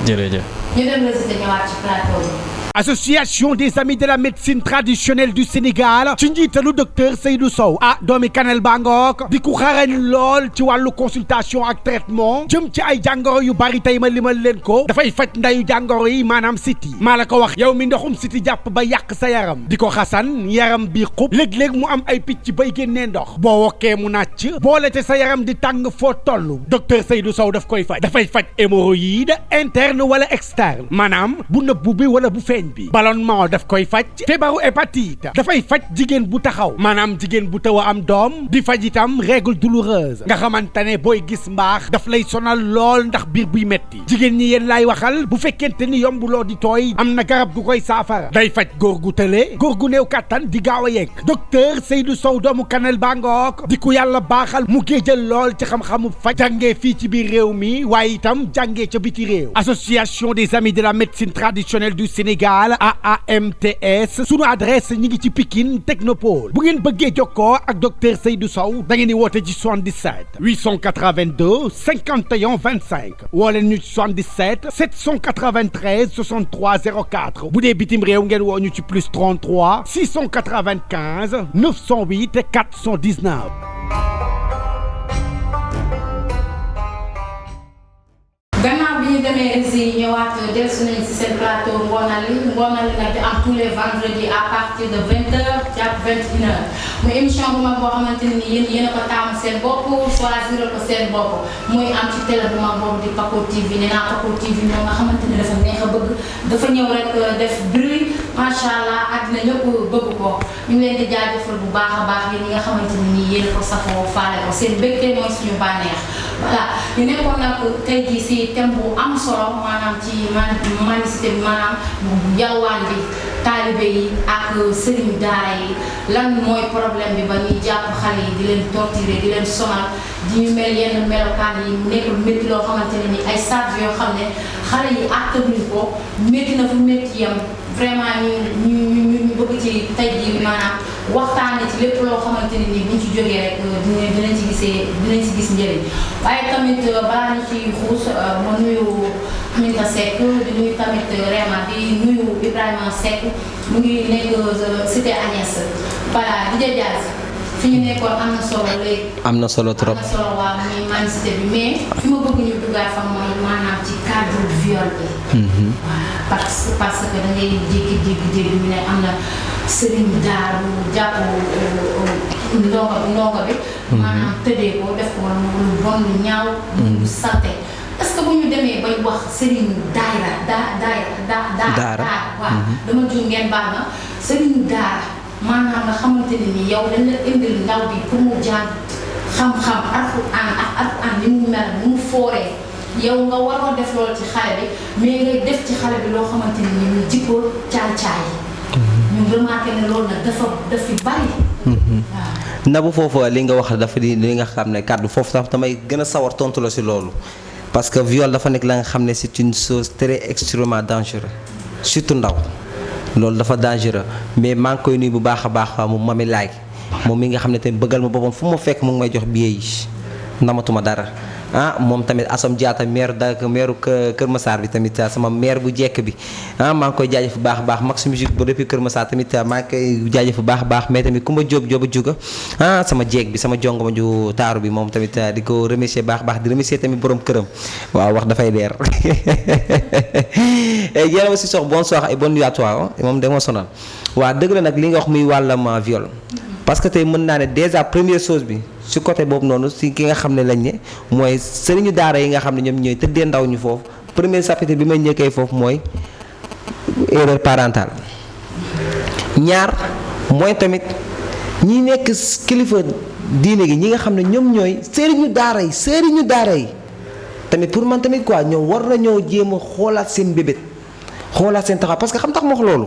Speaker 4: jërëjëf
Speaker 1: ñu dem résultat ñëwaat ci plateau bi.
Speaker 5: Association des amis de la médecine traditionnelle du Sénégal ci njiitalu docteur Seydou Sow doomi Kanel Bangook di ku xarañ lool ci wàllu consultation ak traitement jëm ci ay jàngoro yu bari tey ma limal leen ko dafay faj ndayu jàngoro yi maanaam siti maa la ko wax yow mi ndoxum siti jàpp ba yàq sa yaram di ko xasan yaram bi xub léeg-léeg mu am ay picc bay génnee ndox boo wokkee mu nàcc boole te sa yaram di tàng foo toll docteur Seydou Sow daf koy faj dafay faj hémorroïde interne wala externe maanaam bu nëbbu bi wala bu feeñ bi ballonnement daf koy faj feebaru hépatite dafay faj jigéen bu taxaw maanaam jigéen bu taw a am doom di faj itam règle douloureuse nga xamante ne booy gis mbaax daf lay sonal lool ndax biir buy metti jigéen ñi yéen laay waxal bu fekkente ni yombuloo di tooy am na garab gu koy saafara day faj góor gu tële góor gu néew kattan di gaaw a yegg docteur Seydou Sow doomu Kanel Bangook di ku yàlla baaxal mu géejal lool ci xam-xamu faj jàngee fii ci biir réew mi waaye itam jàngee ca biti réew association des amis de la médecine traditionnelle du Sénégal AAMTS sunu adresse ñi ngi ci Pikine Technopole bu ngeen bëggee jokkoo ak docteur Seydou Sow da ngeen di woote ci 77 882 51 25 woo leen ñu ci 77 793 63 04 bu dee bitim réew ngeen woo ñu ci plus 33 695 908 419.
Speaker 1: gannaaw bi ñu demee rési ñëwaat dellusi nañ si seen plateau Ngonali nag di am tous les vendredis à partir de 20h jàpp 21h muy émission bu mag boo xamante ne nii yéen a ko taamu seen bopp choisir ko seen bopp muy am ci télé bu mag boobu di Paco TV nee naa Paco TV ñoo nga xamante ne dafa neex a bëgg dafa ñëw rek def bruit macha allah àddina ñëpp bëgg ko ñu ngi leen di jaajëfal bu baax a baax yéen ñi nga xamante ne nii yéen a ko safoo faale ko seen mbégte mooy suñu bànneex voilà ñu nekkoon nag tey jii si thème bu am solo maanaam ci mendicité bi maanaam yalwaan bi taalibe yi ak sëriñ daara yi lan mooy problème bi ba ñuy jàpp xale yi di leen torturer di leen sonal di ñu mel yenn melokaan yi nekkul métti loo xamante ne ni ay charge yoo xam ne xale yi àttanuñ ko métti na fu métti yam vraiment ñu bëgg ci tey jii maanaam waxtaane ci lépp loo xamante ne ni buñ ci jógee rek dinañ ci gis njëriñ waaye tamit balaa ñu ci xuus ma nuyu Aminata Seck di nuyu tamit Réma di nuyu Ibrahima Seck mu ngi nekk cité Agnès voilà di Diaz fi ñu nekkoon am na solo léegi.
Speaker 3: am na solo trop
Speaker 1: am na solo waaw muy mendicité bi mais fi ma bëgg ñu duggaat fa mooy maanaam ci cadre viol bi. waaw parce que da ngay jékki-jékki ñu ne am na sëriñ daaru jàpp ndongo bi. maanaam tëddee ko def ko lu bon lu ñaaw. lu salte est-ce que bu ñu demee bay wax sëriñ daara waaw dama jur ngeen baax na sëriñ daara maanaam nga xamante ne ni yow dañ la indil ndaw bi pour mu jàng xam-xam alxuraan ni mu mel ni mu fooree yow nga waroo def loolu ci xale bi mais ngay def ci xale bi loo xamante ne ni ñu jikko caay-caay ñu remarqué ne loolu nag dafa bari waaw
Speaker 3: Nabou foofu li nga wax dafa di li nga xam ne kàddu foofu sax damay gën a sawar tontu la si loolu parce que viol dafa nekk la nga xam ne c'est une chose très extrêmement dangereux surtout ndaw loolu dafa dangereux mais maa ngi koy nuyu bu baax a baax mu mami laay moom mi nga xam ne tamit bëggal ma boppam fu ma fekk mu ngi may jox billet yi namatuma dara moom tamit Assome Diatta maire Kër Massar bi tamit sama maire bu jekk bi maa ngi koy jaajëf bu baax a baax Max Musique ba depuis Kër Massar tamit maa ngi koy jaajëf bu baax a baax mais tamit ku ma jóob juga sama jeeg bi sama jongoma ju taaru bi moom tamit di ko remercier baax a baax di remercier tamit borom këram waaw wax dafay leer yéen aussi sox bonsoir et bonne nuit à toi moom dama sonal waaw dëgg la nag li nga wax muy wàllam viol parce que tey mën naa ne déjà première chose bi si côté boobu noonu si ki nga xam ne lañ ne mooy sëriñu daara yi nga xam ne ñoom ñooy tëddee ndaw ñu foofu premier chapitre bi may njëkkee foofu mooy erreur parentale ñaar mooy tamit ñi nekk kilifa diine gi ñi nga xam ne ñoom ñooy sëriñu daara yi tamit pour man tamit quoi ñoom war nañoo jéem a xoolaat seen bébét xoolaat seen taxaw parce que xam tax ma wax loolu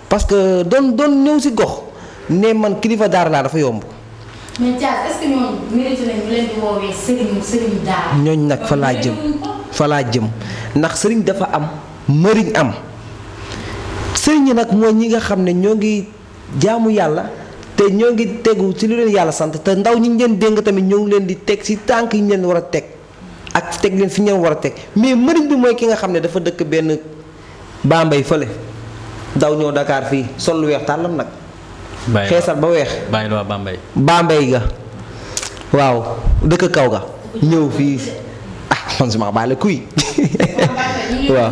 Speaker 3: parce que doon ñëw si gox ne man kilifa daara laa dafa yomb.
Speaker 1: mais Diaz est-ce que ñooñu mérite nañu ñu leen di woowee sëriñ daara.
Speaker 3: ñooñu nag fa laa jëm ndax sëriñ dafa am mëriñ am sëriñ ñi nag mooy ñi nga xam ne ñoo ngi jaamu yàlla te ñoo ngi tegu ci lu leen yàlla sant te ndaw ñi ñu leen dénk tamit ñoo ngi leen di teg ci tànk yi ñu leen war a teg ak teg leen fi ñu leen war a teg mais mëriñ bi mooy ki nga xam ne dafa dëkk benn Bambey fële daw ñëw Dakar fii sol lu weex tàllam nag. xeesal ba weex
Speaker 4: bàyyi waa
Speaker 3: Bambey ga waaw dëkk kaw ga ñëw fii man suma bàyyi la kuy waaw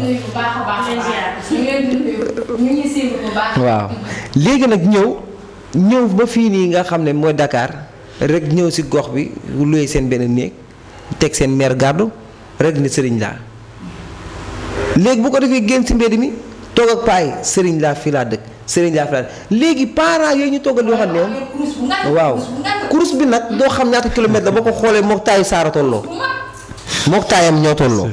Speaker 3: waaw léegi nag ñëw ba fii nii nga xam ne mooy Dakar rek ñëw si gox bi luy seen benn néeg teg seen mère gàddu rek ni sëriñ laa léegi bu ko defee génn si mbedd mi toog ak paay sëriñ laa fii laa dëkk sëriñ laa fii laa dëkk léegi parents yooyu ñu toogal yoo xam ne waaw course bi nag doo xam ñaata kilomètre la boo ko xoolee mook taayu saara tolloo mook taayam ñoo tolloo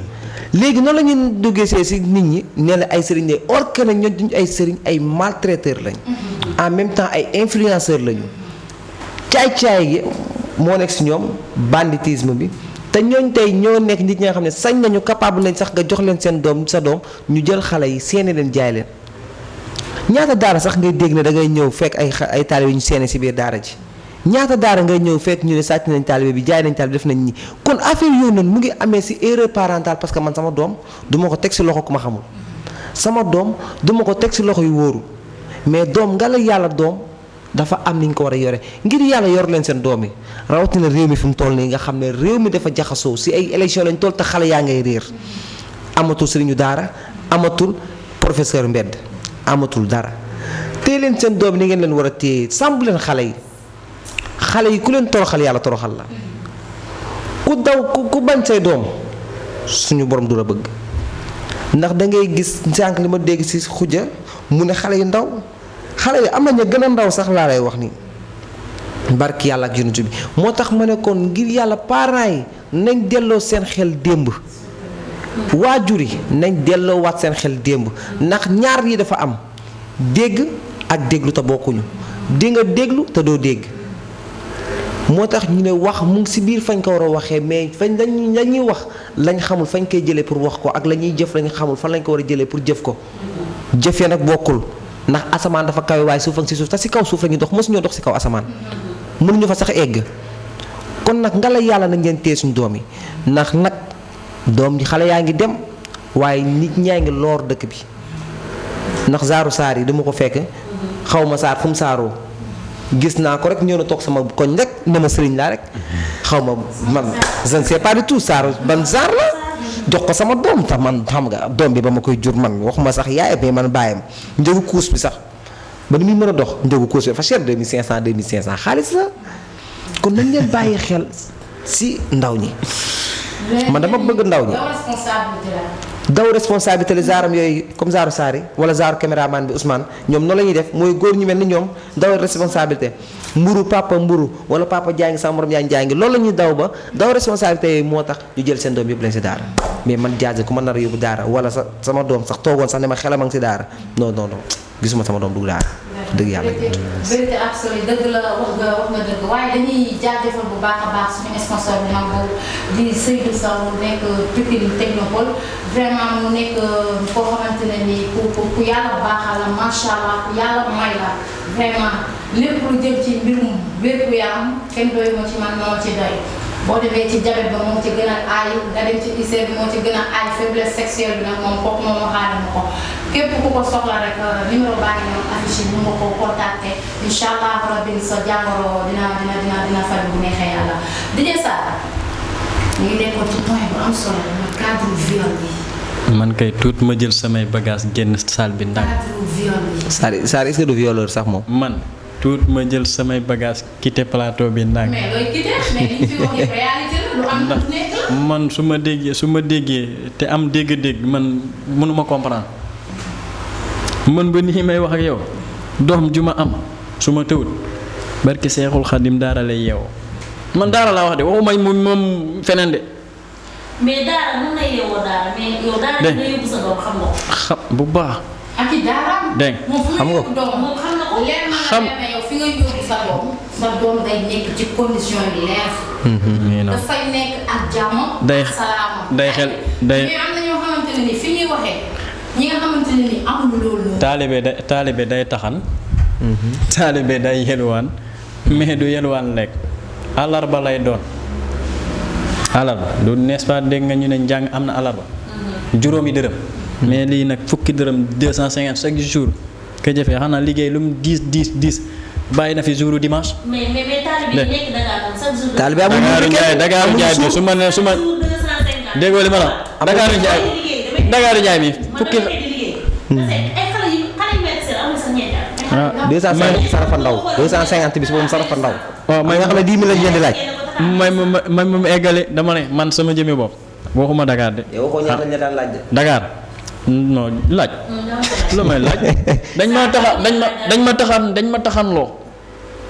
Speaker 3: léegi noonu la ñuy duggee si nit ñi nee na ay sëriñ lañ or que nag ñoo duñ ay sëriñ ay maltraiteurs lañ en même temps ay influenceurs lañu caay-caay gi moo nekk si ñoom banditisme bi te ñooñ tey ñoo nekk nit ñi nga xam ne sañ nañu capable nañ sax nga jox leen seen doom sa doom ñu jël xale yi seeni leen jaay leen ñaata daara sax ngay dégg ne da ngay ñëw fekk ay taalibe ñu seeni si biir daara ji ñaata daara ngay ñëw fekk ñu ne sàcc nañ taalibe bi jaay nañ taalibe def nañ ñi kon affaire yooyu noonu mu ngi amee si erreur parentale parce que man sama doom du ma ko teg si loxo ku ma xamul sama doom du ma ko teg si loxo yu wóoru mais doom nga la yàlla doom dafa am ni ñu ko war a yore ngir yàlla yor leen seen doom yi rawatina réew mi fi mu toll nii nga xam ne réew mi dafa jaxasoo si ay élection lañ toll te xale yaa ngay réer amatul sëriñu daara amatul professeur mbedd amatul dara téye leen seen doom ni ngeen leen war a téye sàmb leen xale yi xale yi ku leen toroxal yàlla toroxal la ku daw ku bañ say doom suñu borom du la bëgg ndax da ngay gis sànq li ma dégg ci xuja mu ne xale yu ndaw xale yi am na ñu gën a ndaw sax laa lay wax ni barki yàlla ak yonent bi moo tax ma ne kon ngir yàlla parents yi nañ delloo seen xel démb waajur yi nañ delloo waat seen xel démb ndax ñaar yi dafa am dégg ak déglu te bokkuñu di nga déglu te doo dégg moo tax ñu ne wax mu ngi ci biir fañ ko war a waxee mais fañ lañuy wax lañ xamul fañ koy jëlee pour wax ko ak la ñuy jëf lañ xamul fan lañ ko war a jëlee pour jëf ko jëfee nag bokkul ndax asamaan dafa kawe waaye suuf ak ci suuf te ci kaw suuf la ñuy dox mësuñoo dox ci kaw asamaan mënuñu fa sax egg kon nag nga la yàlla nañ leen téye suñu doom yi ndax nag doom ji xale yaa ngi dem waaye nit ñaa ngi loor dëkk bi ndax zaaru saar yi dama ko fekk xaw ma saar fu mu saaroo gis naa ko rek ñëw na toog sama koñ rek ne ma sëriñ laa rek xaw ma man je ne sais pas du tout saar ban saar la jox ko sama doom tax man xam nga doom bi ba ma koy jur man waxuma sax yaay mais man bàyyam njëgu kuus bi sax ba ni muy mën a dox njëgu kuus bi dafa cher 2500 xaalis la kon nañ leen bàyyi xel ci ndaw ñi man dama bëgg ndaw ñi daw responsabilité la zaaram yooyu comme zaaru saari wala zaaru caméraman bi Ousmane ñoom noonu la ñuy def mooy góor ñu mel ni ñoom daw responsabilité mburu wala papa jaay ngi sama morom jaay ngi loolu la ñuy daw ba daw responsabilité yooyu moo tax ñu jël seen doom yëpp leen ci daara mais man Diadji ku ma nar a yóbbu daara wala sama doom sax toogoon sax ne ma xelam a ngi ci daara non gisuma sama doom dugg daara dëgg yàlla.
Speaker 1: vérité absolue dëgg la wax nga dëgg waaye dañuy jaajëfal bu baax a baax suñu sponsor bi nag di Seydou Sow nekk Pikine Technopole vraiment mu nekk koo xamante ne nii ku yàlla baaxal la macha allah ku yàlla may la vraiment lépp lu jëm ci mbirum wér-gu-yaram kenn doy ma ci man moo ci doy. boo demee ci diabète ba moo ci gën a aay nga dem ci ulcère bi moo ci gën a aay faiblesse sexuelle bi nag moom kooku moom waxaale ma ko képp ku ko soxla rek numéro baa ngi noonu affiché mu nga ko contacté incha allah rabbi sa jàngoro dina faj bu neexee yàlla. Didier Sarr ñu ngi nekkoon ci point bu am solo la cadre viol bi.
Speaker 4: man kay tuut ma jël samay bagage génn salle bi ndànk.
Speaker 1: cadre viol bi.
Speaker 3: Sarr est-ce que du violeur sax moom.
Speaker 4: man tuut ma jël samay bagage quitté plateau bi ndànk.
Speaker 1: mais looy quitté mais li ñu fi wax yëpp réalité la lu am lu nekk la.
Speaker 4: man su ma déggee te am dégg-dégg man mënuma comprendre man ba nii may wax ak yow doom ju ma am su ma tëwut barki Seexul Xadim daara lay yeewoo man daara laa wax de waxuma moom feneen de.
Speaker 2: mais daara mën na yeewoo daara mais yow daara dina yóbbu sa doom xam nga ko.
Speaker 4: xam bu baax.
Speaker 1: ak i daaraam.
Speaker 4: dégg
Speaker 3: xam nga ko
Speaker 1: moom xam na ko leer na yow fi nga yóbbu sa doom day nekk ci condition yi leer. dafay nekk ak jàmm.
Speaker 4: day xel day.
Speaker 1: mais am na ñoo xamante ne ni fi ñuy waxee ñi nga xamante ne ni amuñu loolu.
Speaker 4: taalibe day taxan. taalibe day yelwaan mais du yelwaan lekk alarba lay doon alarba du n'est-ce pas dégg nga ñu ne njàng am na alarba juróomi dërëm. mais lii nag fukki dërëm 250 chaque jour ka jëfee xanaa liggéey lu mu 10 bàyyi na fi jouru dimanche.
Speaker 2: mais taalibe yi nekk Dakar moom chaque jour.
Speaker 3: taalibe amul
Speaker 4: Dakar Njaay bi su ma déggoo li ma la Dakar Njaay bi fukki.
Speaker 3: ah 250 sarafa ndaw 250 bis boobu sarafa ndaw. waaw may nga xam ne 10 000 lañ leen di laaj.
Speaker 4: may ma eggale dama ne man sama jëmmi bopp waxuma Dakar de.
Speaker 3: yow waxoo ñaata lañ la daan laaj de.
Speaker 4: Dakar non laaj. lu may laaj dañ ma taxanloo.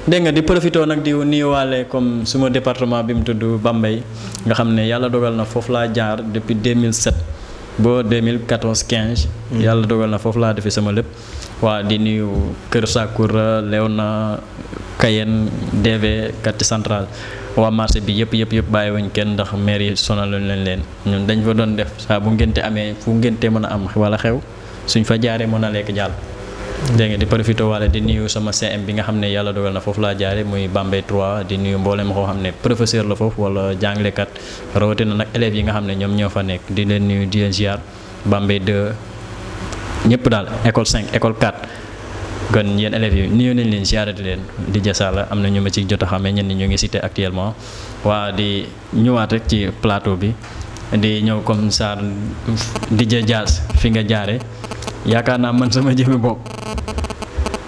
Speaker 4: dégg nga di profité nag di nuyuwaale comme suma département bi mu tudd Bambey nga xam ne yàlla dogal na foofu laa jaar depuis 2007 ba 2014 15. yàlla dogal na foofu laa defee sama lépp. waa di nuyu Kër Sakoura Léona Kayen DV quartier central waa marché bi yëpp bàyyiwuñ kenn ndax maire yi sonaluñ leen ñun dañ fa doon def saa bu ngénte amee fu ngénte mën a am wala xew suñ fa jaaree mën a lekk jàll. dégg nga di profité wala di nuyu sama CM bi nga xam ne yàlla dogal na foofu laa jaare muy Bambey 3 di nuyu mboolem koo xam ne professeur la foofu wala jàngalekat rawatina nag élèves yi nga xam ne ñoom ñoo fa nekk di leen nuyu di leen ziar Bambey 2 ñëpp daal école 5 école 4 kon yéen élèves yi nuyu nañ leen ziarati leen di jasala am na ñu ma ci jot a xamee ñenn ñi ñu ngi cité actuellement waa di ñëwaat rek ci plateau bi di ñëw comme ça di jaas fi nga jaare yaakaar naa man sama jëmmi bopp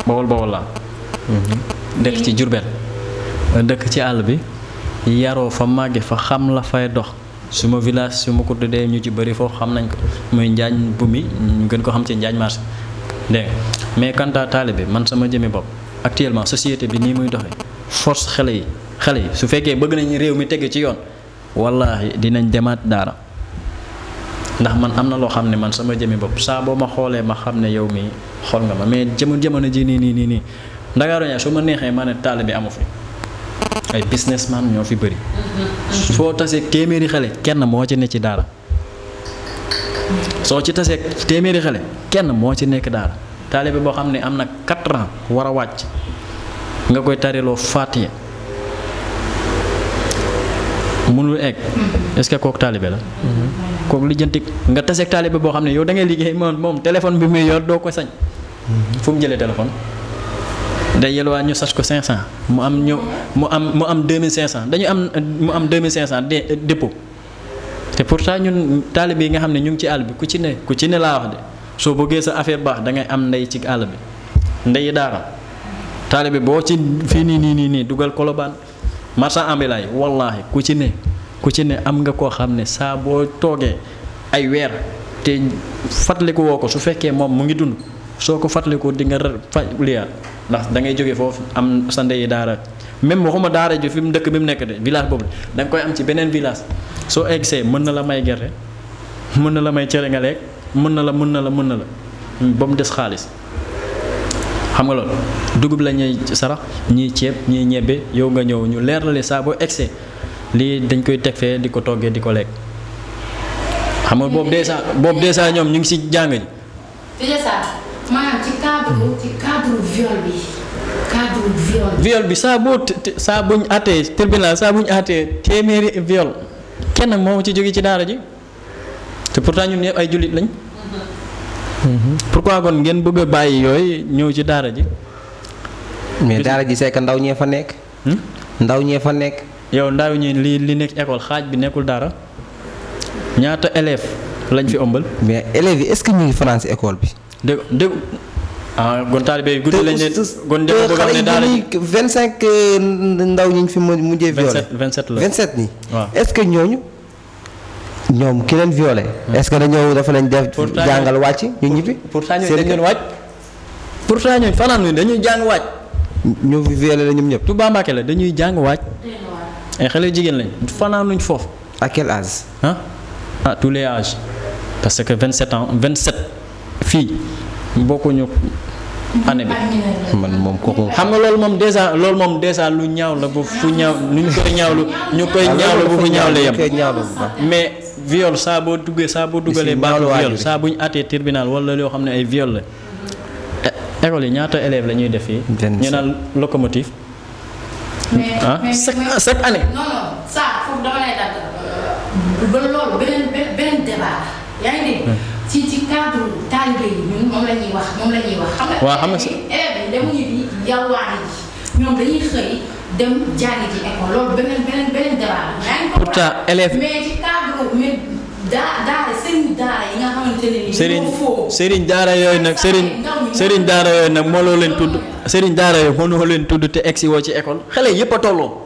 Speaker 4: bawol la dëkk ci Jurbel dëkk ci àll bi yaroo fa màgge fa xam la fay dox suma village su ma ko tuddee ñu ci bëri foofu xam nañ ko muy Njaañ Bumi ñu gën ko xam ci Njaañ marché dégg mais quant à taalibe man sama jëmmi bopp actuellement société bi nii muy doxee force xale yi su fekkee bëgg nañ réew mi tege ci yoon wallaahi dinañ demaat daara ndax man am na loo xam ne man sama jëmmi bopp saa boo ma xoolee ma xam ne yow mi xool nga ma mais jamono ji nii Ndakaaru ñaa su ma neexee ma ne taalibe amu fi ay businessman ñoo fi bëri foo tasee téeméeri xale kenn moo ci ne ci daara soo ci tasee téeméeri xale kenn moo ci nekk daara taalibe boo xam ne am na 4 ans war a wàcc nga koy tariloo Faatiha mënul egg est-ce que kooku taalibe la kooku lijjanti nga taseeg taalibe boo xam ne yow da ngay liggéey moom téléphone bi muy yor doo ko sañ fu mu jëlee téléphone day yelwaa ñu sas ko 500 mu am 2500 dañu am mu am 2500 dépôt te pourtant ñun taalibe yi nga xam ne ñu ngi ci àll bi ku ci ne laa wax de soo bëggee sa affaire baax da ngay am ndey ci àll bi ndeyi daara taalibe boo ci fii nii dugal Colobane marchand ambulant yi wallaahi ku ci ne am nga koo xam ne saa boo toogee ay weer te fàttaliku woo ko su fekkee moom mu ngi dund soo ko fàttalikoo di nga faj liyaat ndax da ngay jógee foofu am sa ndeyi daara même waxuma daara ji fi mu dëkk bi mu nekk de village boobu da nga koy am ci beneen village soo eggsee mën na la may gerte mën na la may cere nga lekk mën na la ba mu des xaalis xam nga loolu dugub la ñuy sarax ñii ceeb ñii ñebbe yow nga ñëw ñu leer la saa boo egsee lii dañ koy teg fee di ko toggee di ko lekk xam nga boobu dèjà ñoom ñu ngi si jàng ji.
Speaker 1: maanaam ci cadre
Speaker 4: viol bi saa buñ àttee tribunal saa buñ àttee téeméeri viol kenn moo ci jóge ci daara ji te pourtant ñun ñëpp ay jullit lañ. pourquoi kon ngeen bëgg a bàyyi yooyu ñëw ci daara ji.
Speaker 3: mais daara ji c'est que ndaw ñee fa nekk. ndaw ñee fa nekk.
Speaker 4: yow ndaw ñi li nekk école xaaj bi nekkul daara ñaata élèves lañ fi ëmbal.
Speaker 3: mais élèves yi est-ce que ñu ngi français école bi.
Speaker 4: dégg gon taalibe yi guddi lañ leen gon njëkk bëgg a ne daara ji
Speaker 3: 25 ndaw ñi ñu fi mujjee violé
Speaker 4: 27 la
Speaker 3: 27 nii.
Speaker 4: waaw
Speaker 3: est-ce que ñoom ki leen violé. est-ce que dafa leen def jàngal wàcc ñu ñibbi.
Speaker 4: pourtant ñooñu dañu leen wàcc. pourtant ñooñu fanaan wi dañuy jàng wàcc.
Speaker 3: ñu fi violé la ñoom ñëpp.
Speaker 4: Touba Mbacké la dañuy jàng wàcc. ay xale jigéen lañ fanaanuñ foofu.
Speaker 3: à quel âge.
Speaker 4: à tous les âges parce que 27 fii bokkuñu année bi.
Speaker 3: man moom kooku.
Speaker 4: xam nga loolu moom déjà lu ñaaw la ba fu ñaaw ñu koy ñaawlu bu fu ñaaw la yem. mais viol saa boo dugalee baatu viol saa bu ñu àttee tribunal wala yoo xam ne ay viol la. école yi ñaata élèves la ñuy def fii. ñu naan locomotive. chaque année.
Speaker 1: non ça foofu dama lay dagg. ba loolu beneen débat yaa ngi dégg. ci cadre taalibe yi ñun moom la ñuy wax. xam nga.
Speaker 4: waaw xam nga si
Speaker 1: élèves yi demuñu di yalwaani ji ñoom dañuy xëy dem jàngi ji école loolu beneen débat la. yaa ngi ko
Speaker 4: pourtant élèves
Speaker 1: mais ci cadre mais daara sëriñ daara yi nga xamante ne nii.
Speaker 4: sëriñ daara yooyu nag moo loo leen tudd. sëriñ daara yooyu moo loo leen tudd te egsi woo ci école xale yëpp a tolloo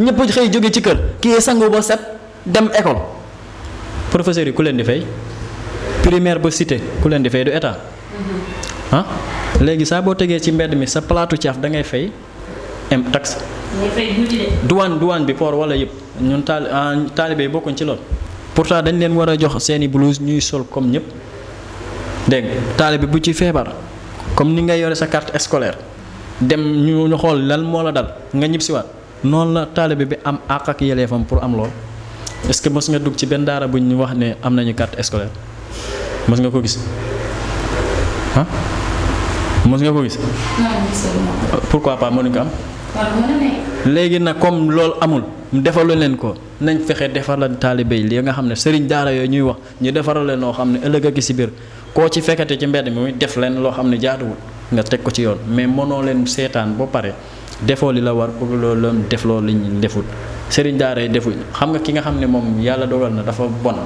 Speaker 4: ñëpp xëy jóge ci kër kii sangu ba set dem école professeurs yi ku leen di fay. primaire ba cité ku leen di fay du état léegi saa boo tegee ci mbedd mi sa palaatu caaf da ngay fay taxe. douane bi port wala yëpp ñun taalibe yi bokkuñ ci lool. pourtant dañ leen war a jox seeni blouse ñuy sol comme ñëpp dégg nga taalibe bu ci feebar comme ni nga yore sa carte scolaire dem ñu xool lan moo la dal nga ñibbisiwaat noonu la taalibe bi am àq ak yelleefam pour am lool. est-ce que mos nga dugg ci benn daara bu ñu wax ne am nañu carte scolaire. mos nga ko gis mos nga ko gis. pourquoi pas mënuñ ko am. léegi nag comme loolu amul defalu leen ko nañ fexe defaral taalibe yi li nga xam ne sëriñ daara yooyu ñuy wax ñu defaral leen loo xam ne ëllëg ak si biir koo ci fekkate ci mbedd mi muy def leen loo xam ne jaaduwul nga teg ko ci yoon mais mënoo leen seetaan ba pare defoo li la war pour loolu leen def loolu li ñu deful sëriñ daara yi defuñ xam nga ki nga xam ne moom yàlla dogal na dafa bon.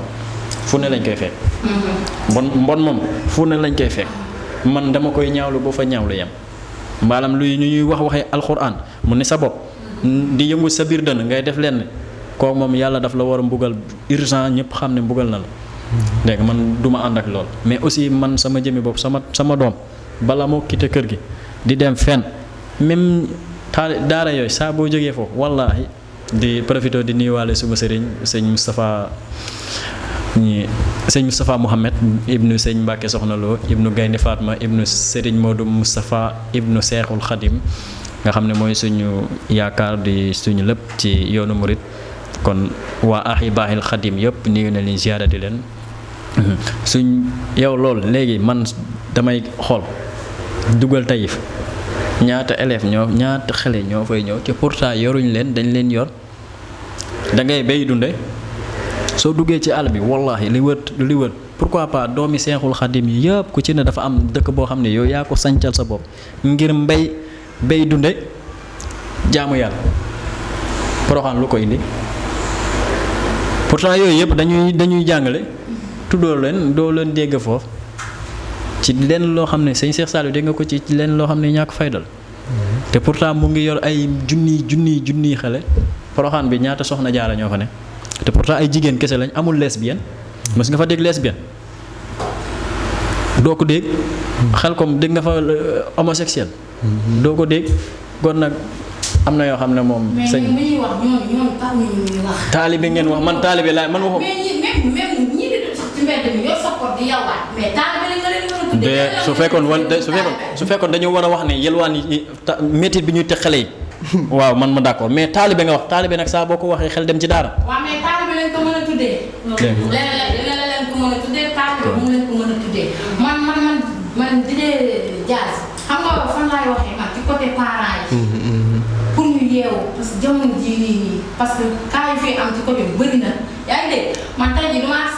Speaker 4: fu ne lañ koy fekk. mbon moom fu ne lañ koy fekk man dama koy ñaawlu boo fa ñaawlu yem mbaalam luy ñuy waxee alxuraan mu ne sa bopp di yëngu sa biir dënn ngay def lenn kooku moom yàlla daf la war a mbugal urgent ñëpp xam ne mbugal na la dégg nga man du ma ànd ak lool mais aussi man sama jëmmi bopp sama doom bala moo quitté kër gi di dem fenn même daara yooyu saa boo jógee foofu wallaahi di profité di nuyuwaale suma sëriñ sëñ Moustapha Mouhamed ibnu sëñ Mbacke Soxna Lo ibnu Gaynde Fatma ibnu sëriñ Modou Moustapha ibnu Seexul Xadim nga xam ne mooy suñu yaakaar di suñu lépp ci yoonu murit kon waa axi baaxil xadim yëpp nuyu na leen ziyaarati leen suñ yow loolu léegi man damay xool dugal Taïf ñaata élèves ñaata xale ñoo fay ñëw te pourtant yoruñ leen dañ leen yor da ngay bay dunde soo duggee ci àll bi wallahi li wër pourquoi pas doomi Seexul Xadim yi yëpp ku ci ne dafa am dëkk boo xam ne yow yaa ko sancal sa bopp ngir bay dunde jaamu yàlla Poroxaan lu ko indi pourtant yooyu yëpp dañuy jàngale tuddoo leen doo leen dégg foofu ci lenn loo xam ne sëñ Cheikh Saliou dégg nga ko ci lenn loo xam ne ñàkk faydal te pourtant mu ngi yor ay junniy xale Poroxaan bi ñaata soxna jaara ñoo fa ne te pourtant ay jigéen kese lañ amul lesbienne mës nga fa dégg lesbienne doo ko dégg xel comme dégg nga fa homosexuel doo ko dégg kon nag am na yoo xam ne moom.
Speaker 1: sëñ mais ñuy wax ñooñu taxuñu ñuy wax.
Speaker 4: taalibe ngeen wax man taalibe laa man waxu.
Speaker 1: mais même ñi di ci mbedd mi yor support di yalwaan mais taalibe nga leen mën a tuddee.
Speaker 4: su fekkoon dañoo war a wax ne yelwaan yi métit bi ñuy teg xale yi. waaw man ma d'accord mais taalibe nga wax taalibe nag saa boo ko waxee xel dem ci daara.
Speaker 1: waaw mais taalibe lañ ko mën a tuddee. leneen leen ko mën a tuddee taalibe mu leen ko mën a tuddee. man Dj Diaz xam nga fan laay waxee man ci côté parents yi. pour ñu yeewu parce que jamono jii nii parce que cas yi fi am ci côté bi bëri na yaa ngi dégg man tey jii damaa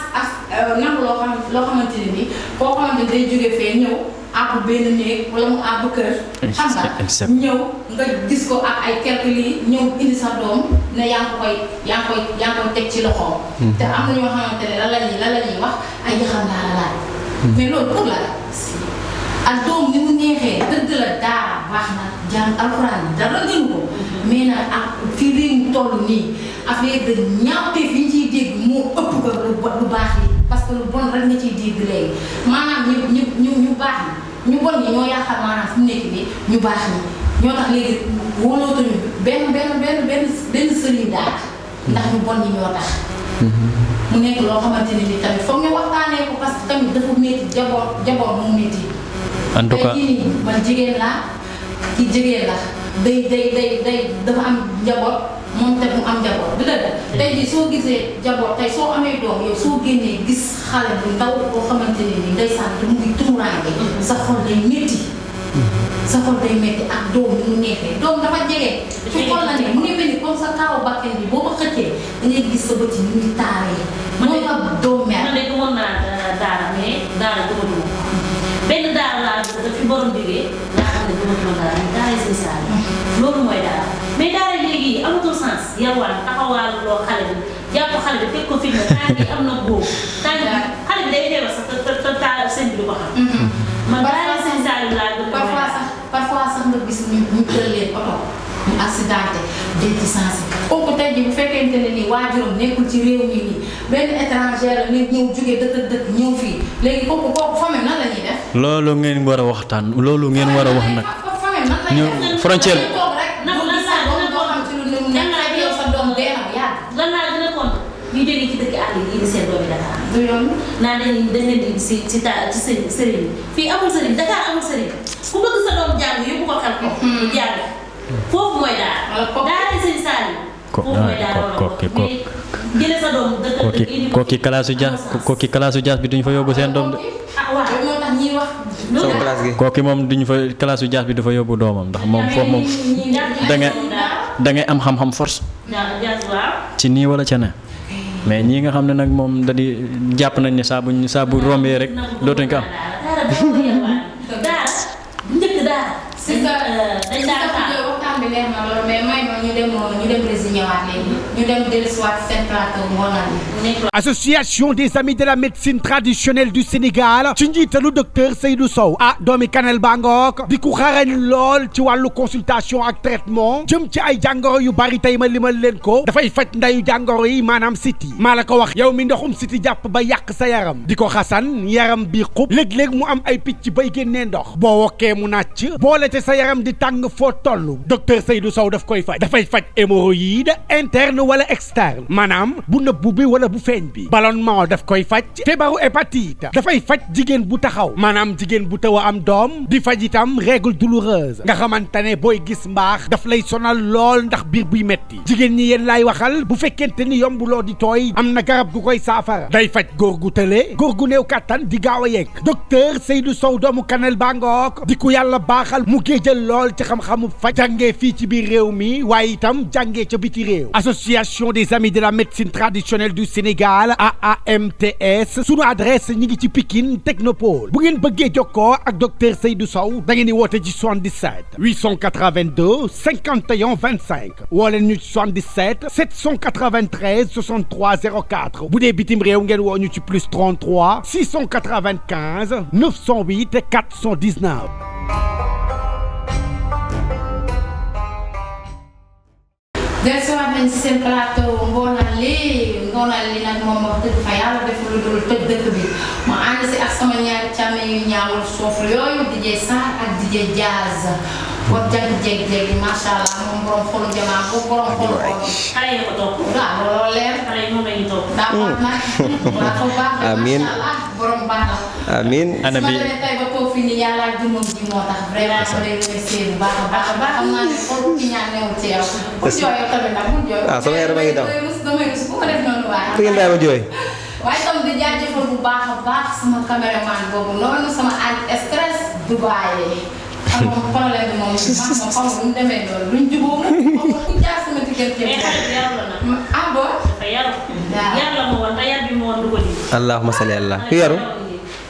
Speaker 1: nangu loo xamante ne nii koo xamante ne day jóge fee ñëw àbb benn néeg wala mu àbb kër. xam nga ñëw nga gis ko ak ay quelques lii ñëw indi sa doom ne yaa ngi koy teg ci loxoom. te am na ñoo xamante ne lan la ñuy wax ay yaxam naa la laaj. mais loolu pour la ak doom ni mu neexee dëgg la daara baax na jàng alxuraan dara gënu ko. mais nag ak fi réew mi toll nii affaire de ñaawteef yi ñu ciy dégg moo ëpp ko lu baax yi parce que lu bon rek nga ciy dégg léegi maanaam ñu baax ñi ñu bon ñi ñoo yaakaar maanaam fu mu nekk nii ñu baax ñi ñoo tax léegi wóolootuñu benn sëriñ daara ndax ñu bon ñi ñoo tax. mu nekk loo xamante ne ni tamit foog ñu waxtaanee ko parce que tamit dafa métti jaboot mu métti.
Speaker 4: en tout cas
Speaker 1: tey jii nii man jigéen laa ki jigéen la day dafa am njaboot moom te mu am njaboot du dëgg. tey jii soo gisee njaboot tey soo amee doom yow soo génnee gis xale bu ndaw boo xamante ne ni ndeysaan te mu ngi tumuraange sa xol day métti. sa xol day métti ak doom bi mu neexee doom dafa jege. ci xol la ne mu ngi mel ni comme sa kaawu bakken bi boo ko xëccee da ngay gis sa bët yi mu ngi taaree.
Speaker 2: man de
Speaker 1: doom mère.
Speaker 2: man de gëmoon naa daara mais daara gëmatuma benn daara laa def fi borom jógee laa xam ne gëmatuma daara mais daara yi seen saal loolu mooy daara mais daara léegi amatul sens yalwaan taxawaalu loo xale bi jàpp xale bi fekk ko fi ne tànk yi am na góob tànk yi xale bi day teewal sax te taal seen bi du ko xam. man daara yi seen saal laa gën
Speaker 1: parfois sax nga gis ñu jël leen oto ñu accidenté dee ci sens kooku tey jii bu fekkente ne nii waajuram nekkul ci réew mi nii benn étranger la nit ñëw jógee dëkk ñëw fii léegi kooku famille nan la ñuy def.
Speaker 4: loolu ngeen war a waxtaan loolu ngeen war a wax nag.
Speaker 1: famille nan la ñuy def
Speaker 4: frontière
Speaker 2: lan laa gën a compte ñu jógee ci dëkk àll yi indi seen doomi Dakar.
Speaker 1: du yoon
Speaker 2: naa dañ leen di ci sëriñ fii amul sëriñ Dakar amul sëriñ ku bëgg sa doom jàng yóbbu ko xel ko. mu jàng foofu mooy daara. daara sëriñ Saliou. foofu mooy daara mais jëlee sa doom dëkk
Speaker 4: kooki kalaasu jaas bi duñ fa yóbbu seen doom de.
Speaker 2: ah waaw
Speaker 1: moo tax ñuy wax.
Speaker 3: sama classe gi
Speaker 4: kooki moom duñ fa kalaasu jaas bi dafa yóbbu doomam ndax moom foofu moom da ngay am xam-xam force. ci nii wala ca ne. mais ñii nga xam ne nag moom da di jàpp nañ ne saa bu rombee rek dootuñ ko am.
Speaker 2: daara njëkk daara.
Speaker 1: si sa dañ daan waxtaan bi neex na loolu mais may ma ñu dem résigné waat léegi. ñu dem dellusiwaat seen plateau ngoonal yi.
Speaker 5: Association des amis de la médecine traditionnelle du Sénégal ci njiitalu docteur Seydou Sow doomi Kanel Bangook di ku xarañ lool ci wàllu consultation ak traitement jëm ci ay jàngoro yu bari tey ma limal leen ko dafay faj ndayu jàngoro yi maanaam siti maa la ko wax yow mi ndoxum siti jàpp ba yàq sa yaram di ko xasan yaram bi xub léeg-léeg mu am ay picc bay génnee ndox boo wokkee mu nàcc boole te sa yaram di tàng foo toll docteur Seydou Sow daf koy faj dafay faj hémorroïde interne wala externe maanaam bu nëbbu bi wala bu feeñ bi ballonnement daf koy faj feebaru hépatite dafay faj jigéen bu taxaw maanaam jigéen bu taw a am doom di faj itam règle douloureuse nga xamante ne booy gis mbaax daf lay sonal lool ndax biir buy metti jigéen ñi yéen laay waxal bu fekkente ni yombuloo di tooy am na garab gu koy saafara day faj góor gu tële góor gu néew kattan di gaaw a yegg docteur Seydou Sow doomu Kanel Bangook di ku yàlla baaxal mu géejal lool ci xam-xamu faj jàngee fii ci biir réew mi waaye itam jàngee ca biti réew association des amis de la médecine traditionnelle du Sénégal AAMTS sunu adresse ñi ngi ci Pikine Technopole bu ngeen bëggee jokkoo ak docteur Seydou Sow da ngeen di woote ci 77 882 51 25 woo leen ñu ci 77 793 63 04 bu dee bitim réew ngeen woo ñu ci plus 33 695 908 419.
Speaker 1: dellusiwaat nañ ci seen plateau ngoonal li nag moom wax dëgg fa yàlla def lu dul tëj dëkk bi ma ànd si ak sama ñaari càmme yu ñaawul suuf yooyu DJ Sarr ak DJ Jazz wax jàng jéeg-jéeg macha allah moom borom xolu jamaa ko borom xolu ko
Speaker 2: xale yi ko topp.
Speaker 1: waaw looloo leer
Speaker 2: xale yi moom la ñu topp.
Speaker 1: daa baax nag waa ko baax na
Speaker 3: amiin
Speaker 1: macha allah borom baax na
Speaker 3: amiin
Speaker 4: ana bi
Speaker 1: su ma demee tey ba toog fii nii yàlla ak jëmmam ji moo tax vraiment ma lay remercier bu baax a baax a baax xam naa ne xolu ki ñaan newul ci yow pour jooy yow tamit nag pour jooy
Speaker 3: sama yaram a ngi daw
Speaker 1: damay rus bu ko def noonu waaye
Speaker 3: fu ngeen bàyyi ma jooy
Speaker 1: waaye tam di jaajëfal bu baax a baax sama caméraman boobu noonu sama anti stress Dubaay xam nga problème bi moom xam nga lu mu demee loolu luñ jubóo mu xam nga ku jaar sama diggante
Speaker 2: mais xale bi yaru la nag.
Speaker 1: ah bon
Speaker 2: dafa yaru. yar la ma woon te yar bi mu woon du ko ji.
Speaker 3: allahumma salli allah ku yaru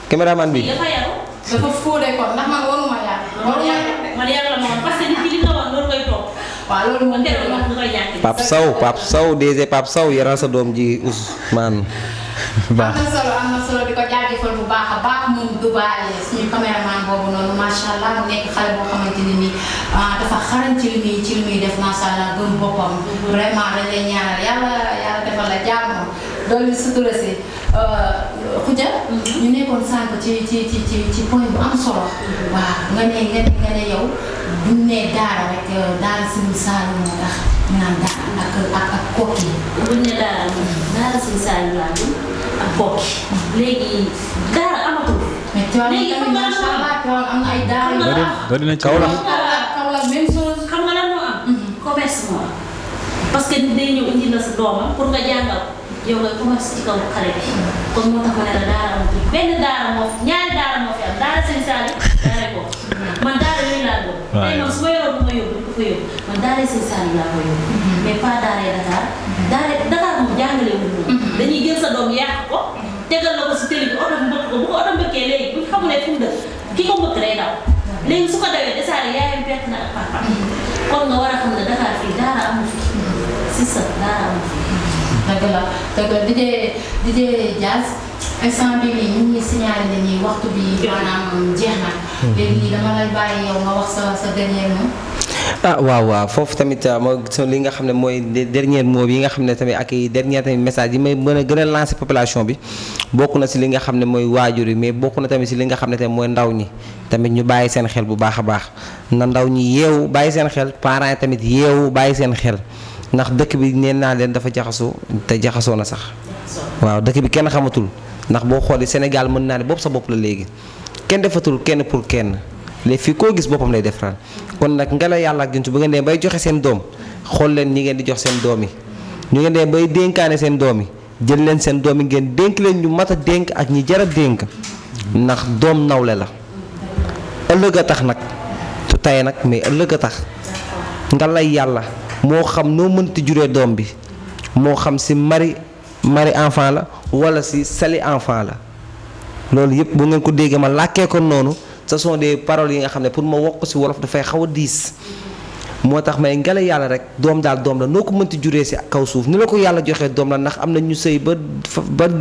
Speaker 3: caméraman bi
Speaker 2: dafa yaru.
Speaker 1: dafa fóode kon ndax man waruma yar
Speaker 2: man yar la ma woon parce que nit ki li nga wax loolu koy topp.
Speaker 1: waaw loolu moom
Speaker 2: keroog wax nga koy ñàkk.
Speaker 3: Pape Sow DG Pape Sow yaral sa doom ji Ousmane baax
Speaker 1: am na solo di ko jaajëfal bu baax a baax moom Dubaay suñu caméraman boobu noonu macha allah mu nekk xale boo xamante ne nii dafa xarañ ci li muy def macha allah gëm boppam vraiment dañ lay ñaanal yàlla defal la jàmm doolu sutura si Khoudia ñu nekkoon sànq ci point bu am solo waaw nga ne yow buñ nee daara rek daara Sine Saalum moo tax ñu naan daara ak kooki
Speaker 2: buñ ne daara Sine Saalum laa ak bokki léegi daara amatul.
Speaker 1: léegi xam nga macha allah am na ay daara yu
Speaker 4: bari na ci
Speaker 1: Kaolack même chose.
Speaker 2: xam nga lan moo am. commerce moo am parce que nit day ñëw indi la sa doomam pour nga jàngal yow nga commerce ci kaw xale bi kon moo tax ma ne la daara amatul benn daara moo fi ñaari daara moo fi am daara Sine Saalum daara ko man daara yooyu laa doon. tey man su ma yoroon bu ma yóbbu du ko yóbbu man daara Sine Saalum laa ko yóbbu. mais pas daara Dakar. Dakar moom jàngale wu ñu. dañuy jël sa doom yàq ko tegal la ko si télé bi oto bi mbëkk ko bu ko oto mbëkkee léegi bu ñu xamulee fu mu dëkk ki ko mbëkk day daw léegi su ko dawee desaare yaayam perte na ak papa kon nga war a xam ne Dakar fii daara amu fi si sa daara amu fi.
Speaker 1: dëgg la DJ Jazz instant bii nii ñu ngi signalé ne nii waxtu bi maanaam jeex na. léegi nii dama lay bàyyi yow nga wax sa dernier mot.
Speaker 3: waaw foofu tamit moo li nga xam ne mooy dernier mot yi nga xam ne tamit ak dernier tamit message yi may mën a gën a lancer population bi bokk na si li nga xam ne mooy waajur yi mais bokk na tamit si li nga xam ne tamit mooy ndaw ñi tamit ñu bàyyi seen xel bu baax a baax na ndaw ñi yeewu bàyyi seen xel parents yi tamit yeewu bàyyi seen xel ndax dëkk bi neen naa leen dafa jaxasoo te jaxasoo na sax waaw dëkk bi kenn xamatul ndax boo xoolee Sénégal mën naa ne bopp sa bopp la léegi kenn defatul kenn pour kenn léegi fii koo gis boppam lay defaral kon nag nga la yàlla ak juntu bu ngeen dee bay joxe seen doom xool leen ñi ngeen di jox seen doom yi ñu ngeen dee bay dénkaane seen doom yi jël leen seen doom yi ngeen dénk leen ñu mat a dénk ak ñi jar a dénk ndax doom nawle la ëllëg a tax nag tu tey nag mais ëllëg a tax nga lay yàlla moo xam noo mënti juree doom bi moo xam si mari enfant la wala si sali enfant la loolu yëpp bu ngeen ko déggee ma làkkee ko noonu ce sont des paroles yi nga xam ne pour ma wax ko si wolof dafay xaw a diis moo tax may ngela yàlla rek doom daal doom la noo ko mënti juree si kaw suuf ni la ko yàlla joxee doom la ndax am na ñu sëy ba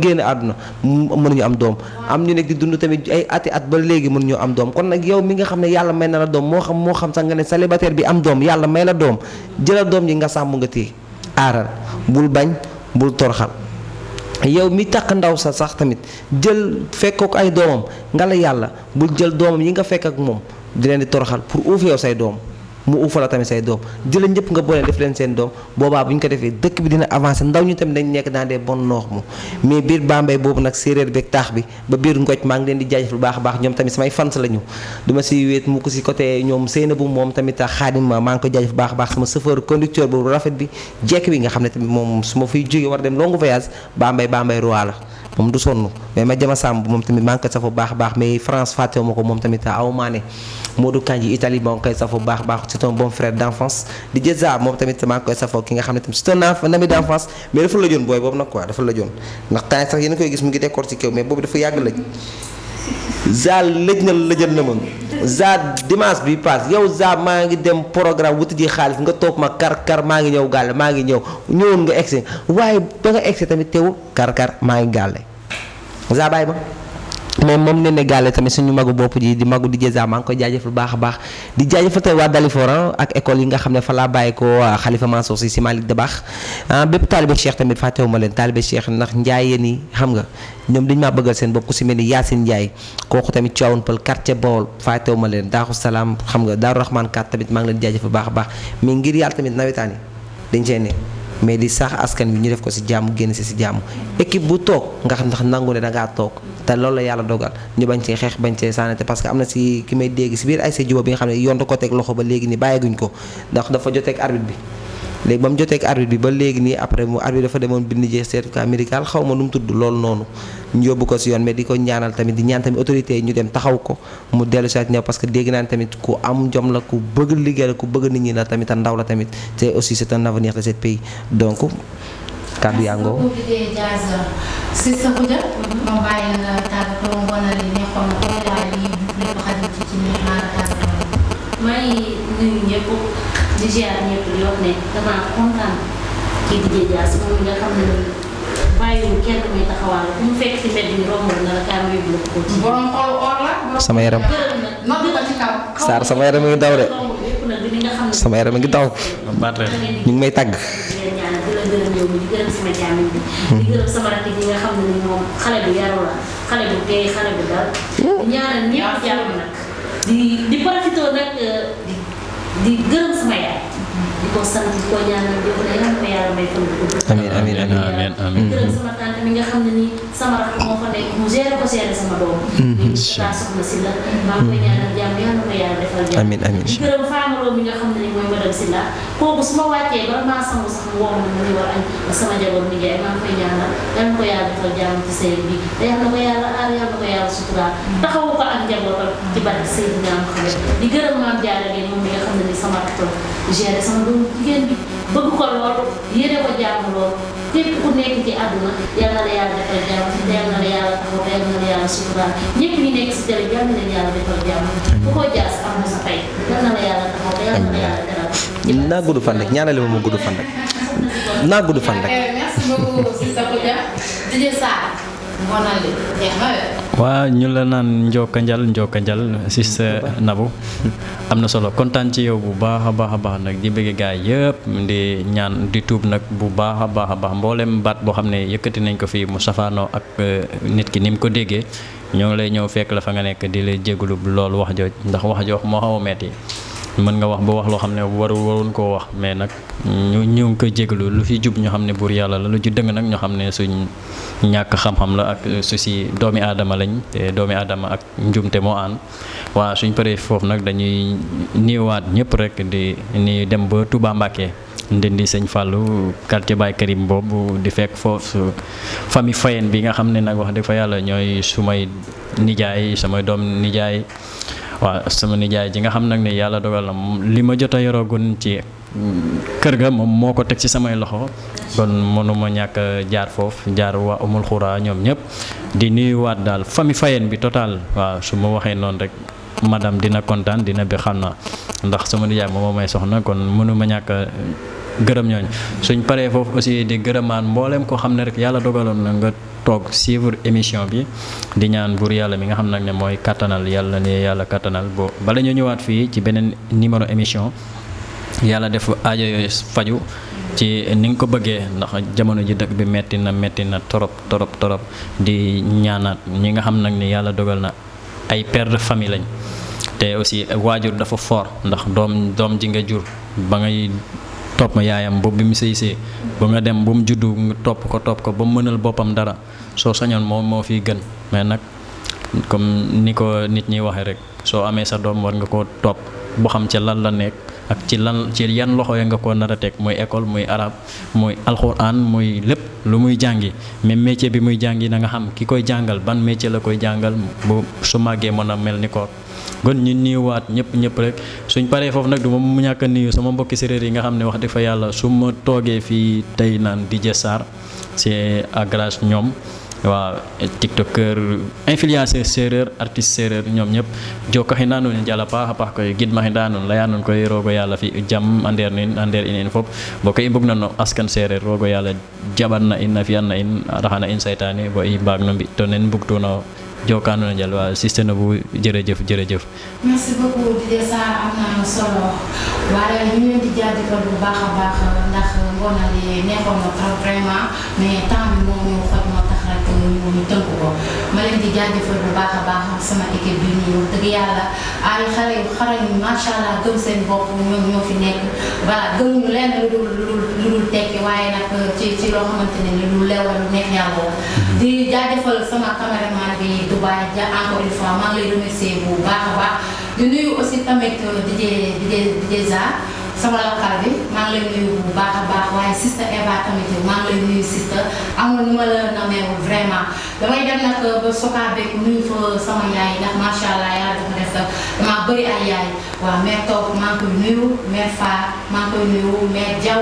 Speaker 3: génn àdduna mënuñu am doom am ñu nekk di dund tamit ay ati at ba léegi mënuñu am doom kon nag yow mi nga xam ne yàlla may na la doom moo xam sax nga ne célibataire bi am doom yàlla may la doom jëlal doom ji nga sàmm nga téye aaral bul bañ bul torxal yow mi takk ndaw sa sax tamit jël fekk ko ay doomam nga la yàlla bul jël doomam yi nga fekk ak moom di leen di toroxal pour uuf yow say doom mu uufa la tamit say doom jëla ñëpp nga boole def leen seen doom boobaa bu ñu ko defee dëkk bi dina avancer ndaw ñu tamit dañ nekk dans des bonnes normes mais biir Bambey boobu nag séeréer beeg taax bi ba biir Ngoj maa ngi leen di jaajëf lu baax a baax ñoom tamit samay fans la ñu duma si wéet mu ko si côté ñoom Seynabou moom tamit Xaadim maa ngi ko jaajëf bu baax a baax sama chauffeur conducteur boobu rafet bi jekk bi nga xam ne tamit moom su ma fiy jógee war dem longue voyage Bambey roi la moom du sonn mais ma jama sàmb moom tamit maa ngi koy safoo baax a baax mais France fàttewu ma ko moom tamit aw maane Modou Kanji Italie maa ngi koy safoo baax a baax c'est un bon frère d'enfance di jëza moom tamit maa ngi koy safoo ki nga xam ne tamit c'est un ami d'enfance mais dafa la joon booy boobu nag quoi dafa la joon ndax temps sax yéen a koy gis mu ngi décor ci kaw mais boobu dafa yàgg lëj lëj na lëjal na ma dimanche bi passe yow maa ngi dem programme wuti ji xaalis nga toog ma kar maa ngi ñëw gàlle maa ngi ñëwoon nga egsi waaye ba nga egsi tamit teewul kar maa ngi gàlle bàyyi ma mais moom ne gàlle tamit suñu magu bopp ji di magu di jëza maa ngi koy jaajëfal baax a baax di jaajëfal tey waa Dalifort ak école yi nga xam ne fa laa bàyyi ko Khalifa Mansour si Malick Dabakh bépp taalibe Cheikh tamit fàttewu ma leen taalibe Cheikh ndax njaayeen yi xam nga ñoom dañu maa bëggal seen bopp ku si mel ni Yacine Ndiaye kooku tamit Thiawane Pël quartier Bawol fàttewu ma leen Daaru Salaam xam nga Daaru Rahman kat tamit maa ngi leen jaajëfal baax a baax mais ngir yàlla tamit nawetaan yi dañ cee ne mais di sax askan bi ñu def ko si jàmm génn si jàmm équipe bu toog ndax nangu ne da ngaa toog te loolu la yàlla dogal ñu bañ cee xeex bañ cee sànnate parce que am na si ki may dégg si biir ay sa juba bi nga xam ne yoon da ko teg loxo ba léegi nii bàyyeeguñ ko ndax dafa joteeg arbitre bi léegi ba mu joteeg arbitre bi ba léegi nii après mu arbitre dafa demoon bind jee certificat médical xaw ma nu mu tudd loolu noonu ñu yóbbu ko si yoon mais di ko ñaanal tamit di ñaan tamit autorité yi ñu dem taxaw ko mu dellu si ñëw parce que dégg naa tamit ku am jom la ku bëgg liggéey la ku bëgg nit ñi la tamit a ndaw la tamit te aussi c'est un avenir de ce pays donc kàddu yaa ngoo
Speaker 1: Sister Khoudia ma bàyyi la nga tàggatoo wane li nekkoon ko daal yi lépp xarit ci nit maa la tàggatoo
Speaker 2: maa ngi nuyu ñëpp di ziar ñëpp di wax ne damaa kontaan kii di Dias moom nga xam ne bàyyiwul kenn muy taxawal bu mu fekk ci mbedd mi romb na la kaam yóbbu la ko ci
Speaker 1: borom xol or la
Speaker 3: sama yaram
Speaker 1: nodd ko ci kaw
Speaker 3: Sarr sama yaram a ngi daw de sama yaram a ngi daw ñu ngi may tàgg
Speaker 2: di gërëm sama jàmm bi di gërëm sama rakk yi nga xam ne ni moom xale bu yaru la xale bu teey xale bu dal di ñaanal ñëpp jàmm nag di profité nag di gërëm sama yaay di ko sant di ko ñaanal di ko ne yàlla ko yàlla may fan bu gudd amiin di gërëm sama tante mi nga xam ne ni sama rakk moo fa nekk mu géré ko seere sama doom daa soxna si la maa ngi koy ñaanal jàmm yàlla ko yàlla defal jàmm di gërëm Famaloo mi nga xam ne ni mooy madame Silla kooku su ma wàccee bala maa sangu sax mu woo ma mu ñu war añ sama njaboot mi jaay maa ngi koy ñaanal yàlla ko yàlla defal jàmm ci sëy bi te yàlla ko yàlla aar yàlla ko yàlla suturaal taxawu ko ak njabootam ci barke Seydina Muhammad di gërëm maam Diarra Gueye moom mi nga xam ne ni sama rakk géré sama doomu jigéen bi bëgg ko lool yéene ko jàmm lool képp ku nekk ci àdduna yal na la yàlla defal jàmm te yal na la yàlla taxaw te yal na la yàlla suturaal ñëpp ñi nekk si télé yal na leen yàlla defal jàmm ku ko jaas am na sa fay yal na la yàlla taxaw te yal na la yàlla teral
Speaker 3: naa gudd fan rek ñaanale ma gudd fan rek naa gudd fan rek.
Speaker 1: merci beaucoup Sister Khoudia DJ Sarr ngonale jeex na
Speaker 4: waa ñu la naan njokka njal Sister Nabou am na solo kontaan ci yow bu baax a baax nag di bëgg gaay yëpp di ñaan di tuub nag bu baax a baax mboolem baat boo xam ne yëkkati nañ ko fii mu safaanoo ak nit ki ni mu ko déggee ñoo ngi lay ñëw fekk la fa nga nekk di lay jégalu loolu wax jooj ndax wax jooj moo xaw a metti mën nga wax ba wax loo xam ne waruñ koo wax mais nag ñu ngi koy jégalu lu fi jub ñu xam ne buur yàlla la lu ci dëng nag ñu xam ne suñ ñàkk xam-xam la ak su si doomi aadama lañ te doomi aadama ak njumte moo aan waaw suñ paree foofu nag dañuy niiwaat ñëpp rek ni dem ba Touba Mbacké Ndindi sëñ Fallou quartier Baye Karim boobu di fekk foofu famille Fayen bi nga xam ne nag wax dëgg fa yàlla ñooy sumay nijaay samay doom nijaay waaw sama nijaay ji nga xam nag ne yàlla dogal na li ma jot a yoroogun ci kër ga moom moo ko teg ci samay loxo kon mënuma ñàkk jaar foofu jaar waa Umul Xuraa ñoom ñëpp di nuyuwaat daal famille Fayen bi total waaw su ma waxee noonu rek madame dina kontaan dina bi xam naa ndax sama nijaay moom moo may soxna kon mënuma ñàkk gërëm ñooñu suñ paree foofu aussi di gërëmaan mbooleem koo xam ne rek yàlla dogaloon na nga toog suivre émission bi di ñaan buur yàlla mi nga xam nag ne mooy kattanal yàlla ne yàlla kattanal boo bala ñu ñëwaat fii ci beneen numéro émission yàlla def aajo yooyu faju ci ni nga ko bëggee ndax jamono ji dëkk bi metti na torop di ñaanaat ñi nga xam nag ni yàlla dogal na ay père de famille lañ te aussi waajur dafa fort ndax doom ji nga jur ba ngay topp ma yaayam boobu bi mu sëy ba nga dem ba mu juddu nga topp ko ba mu mënal boppam dara soo sañoon moom moo fiy gën mais nag comme ni ko nit ñi waxee rek soo amee sa doom war nga koo topp bu xam ci lan la nekk ak ci yan loxo ya nga ko nar a teg muy école muy arab muy alxuraan muy lépp lu muy jàngi même métier bi muy jàngi na nga xam ki koy jàngal ban métier la koy jàngal bu su màggee mën a mel ni ko kon ñu nuyuwaat ñëpp rek suñ paree foofu nag du ma mu ñàkk a nuyu sama mbokki séréer yi nga xam ne wax dëgg fa yàlla su ma toogee fii tey naan DJ Sarr c'est à grâce ñoom waaw tiktokeur influenceur séeréer artiste séeréer ñoom ñëpp jokka xinda nuun jala paax a paax koy gidma xinda nuun leya nuun koy roogo yàlla fi jam andeer in in fop bo koy i mbug na no askan séeréer roogo yàlla jaɓan na in a fi'an na in raxana in saytaane bo i mbaag no mbi to nen mbugtuna jokka nuun a njal waa système bu jërëjëf
Speaker 1: merci beaucoup Didier Sarr am na solo waaye ñu leen di jaajëfal bu baax a baax ndax ngoon li neexoon na trop vraiment mais temps bi moo ñu xoj moo tax rek ñu tënk ko ma leen di jaajëfal bu baax a baax sama équipe bi nii wax dëgg yàlla ay xale yu xarañ macha allah gëm seen bopp ñoom ñoo fi nekk voilà gëm ñu lenn lu dul tekki waaye nag ci loo xamante ne lu lew lu neex yàlla la di jaajëfal sama caméraman bi Dubaï encore une fois maa ngi lay remercier bu baax a baax di nuyu aussi tamit DJ Zaa sama local bi maa ngi lay nuyu bu baax a baax waaye sister Eva tamit maa ngi lay nuyu sister amul nu ma la nameewul vraiment damay dem nag ba Sokaabe nuyu fa sama yaay ndax macha allah yàlla dafa def damaa bëri ay yaay waaw mère Top maa ngi koy nuyu mère Fa maa ngi koy nuyu mère Diaw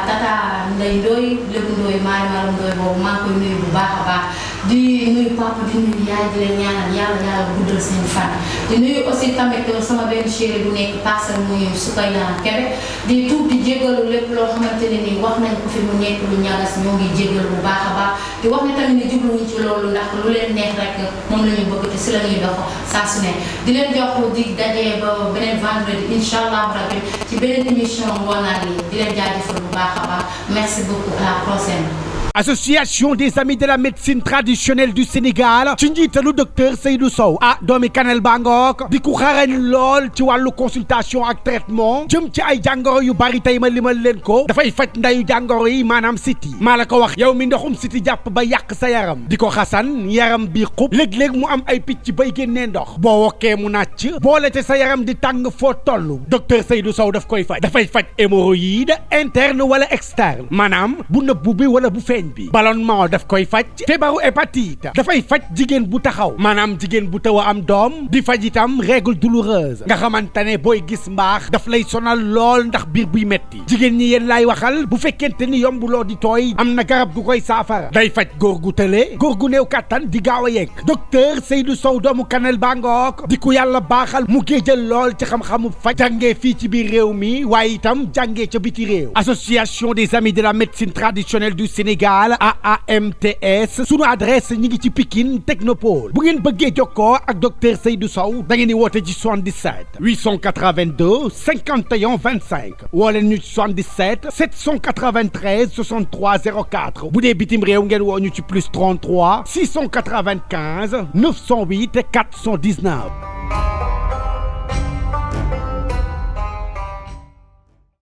Speaker 1: tata Ndeye Ndoye Lébu Ndoye Maram Ndoye boobu maa ngi koy nuyu bu baax a baax di nuyu papa di nuyu yaay di leen ñaanal yàlla guddal seen fan di nuyu aussi tamit sama benn chéri bu nekk Parcelles muy Soukayna Kébé di tuub di jégalu lépp loo xamante ne nii wax nañ ko fi mu nekk lu ñagas ñoo ngi jégalu bu baax a baax di wax ne tamit ne jubluwuñ ci loolu ndax lu leen neex rek moom la ñu bëgg te si la ñuy dox saa su ne di leen jox di dajee ba beneen vendredi incha allah rabbi ci beneen émission ngoonal yi di leen jaajëfal bu baax a baax merci beaucoup à la prochaine.
Speaker 5: Association des amis de la médecine traditionnelle du Sénégal ci njiitalu docteur Seydou Sow doomi Kanel Bangook di ku xarañ lool ci wàllu consultation ak traitement jëm ci ay jàngoro yu bari tey ma limal leen ko dafay faj ndayu jàngoro yi maanaam siti maa la ko wax yow mi ndoxum siti jàpp ba yàq sa yaram di ko xasan yaram bi xub léeg-léeg mu am ay picc bay génnee ndox boo wokkee mu nàcc boole te sa yaram di tàng foo toll docteur Seydou Sow daf koy faj dafay faj hémorroïde interne wala externe maanaam bu nëbbu bi wala bu feeñ ballonnement daf koy faj feebaru hépatite dafay faj jigéen bu taxaw maanaam jigéen bu taw a am doom di faj itam règle douloureuse nga xamante ne booy gis mbaax daf lay sonal lool ndax biir buy metti jigéen ñi yéen laay waxal bu fekkente ni yombuloo di tooy am na garab gu koy saafara day faj góor gu tële góor gu néew kàttan di gaaw a yegg docteur Seydou Sow doomu Kanel Bangook di ku yàlla baaxal mu géejal lool ci xam-xamu faj jàngee fii ci biir réew mi waaye itam jàngee ca biti réew association des amis de la médecine traditionnelle du Sénégal AAMTS sunu adresse ñi ngi ci Pikine Technopole bu ngeen bëggee jokkoo ak docteur Seydou Sow da ngeen di woote ci 77 882 51 25 woo leen ñu ci 77 793 63 04 bu dee bitim réew ngeen woo ñu ci plus 33 695 908 419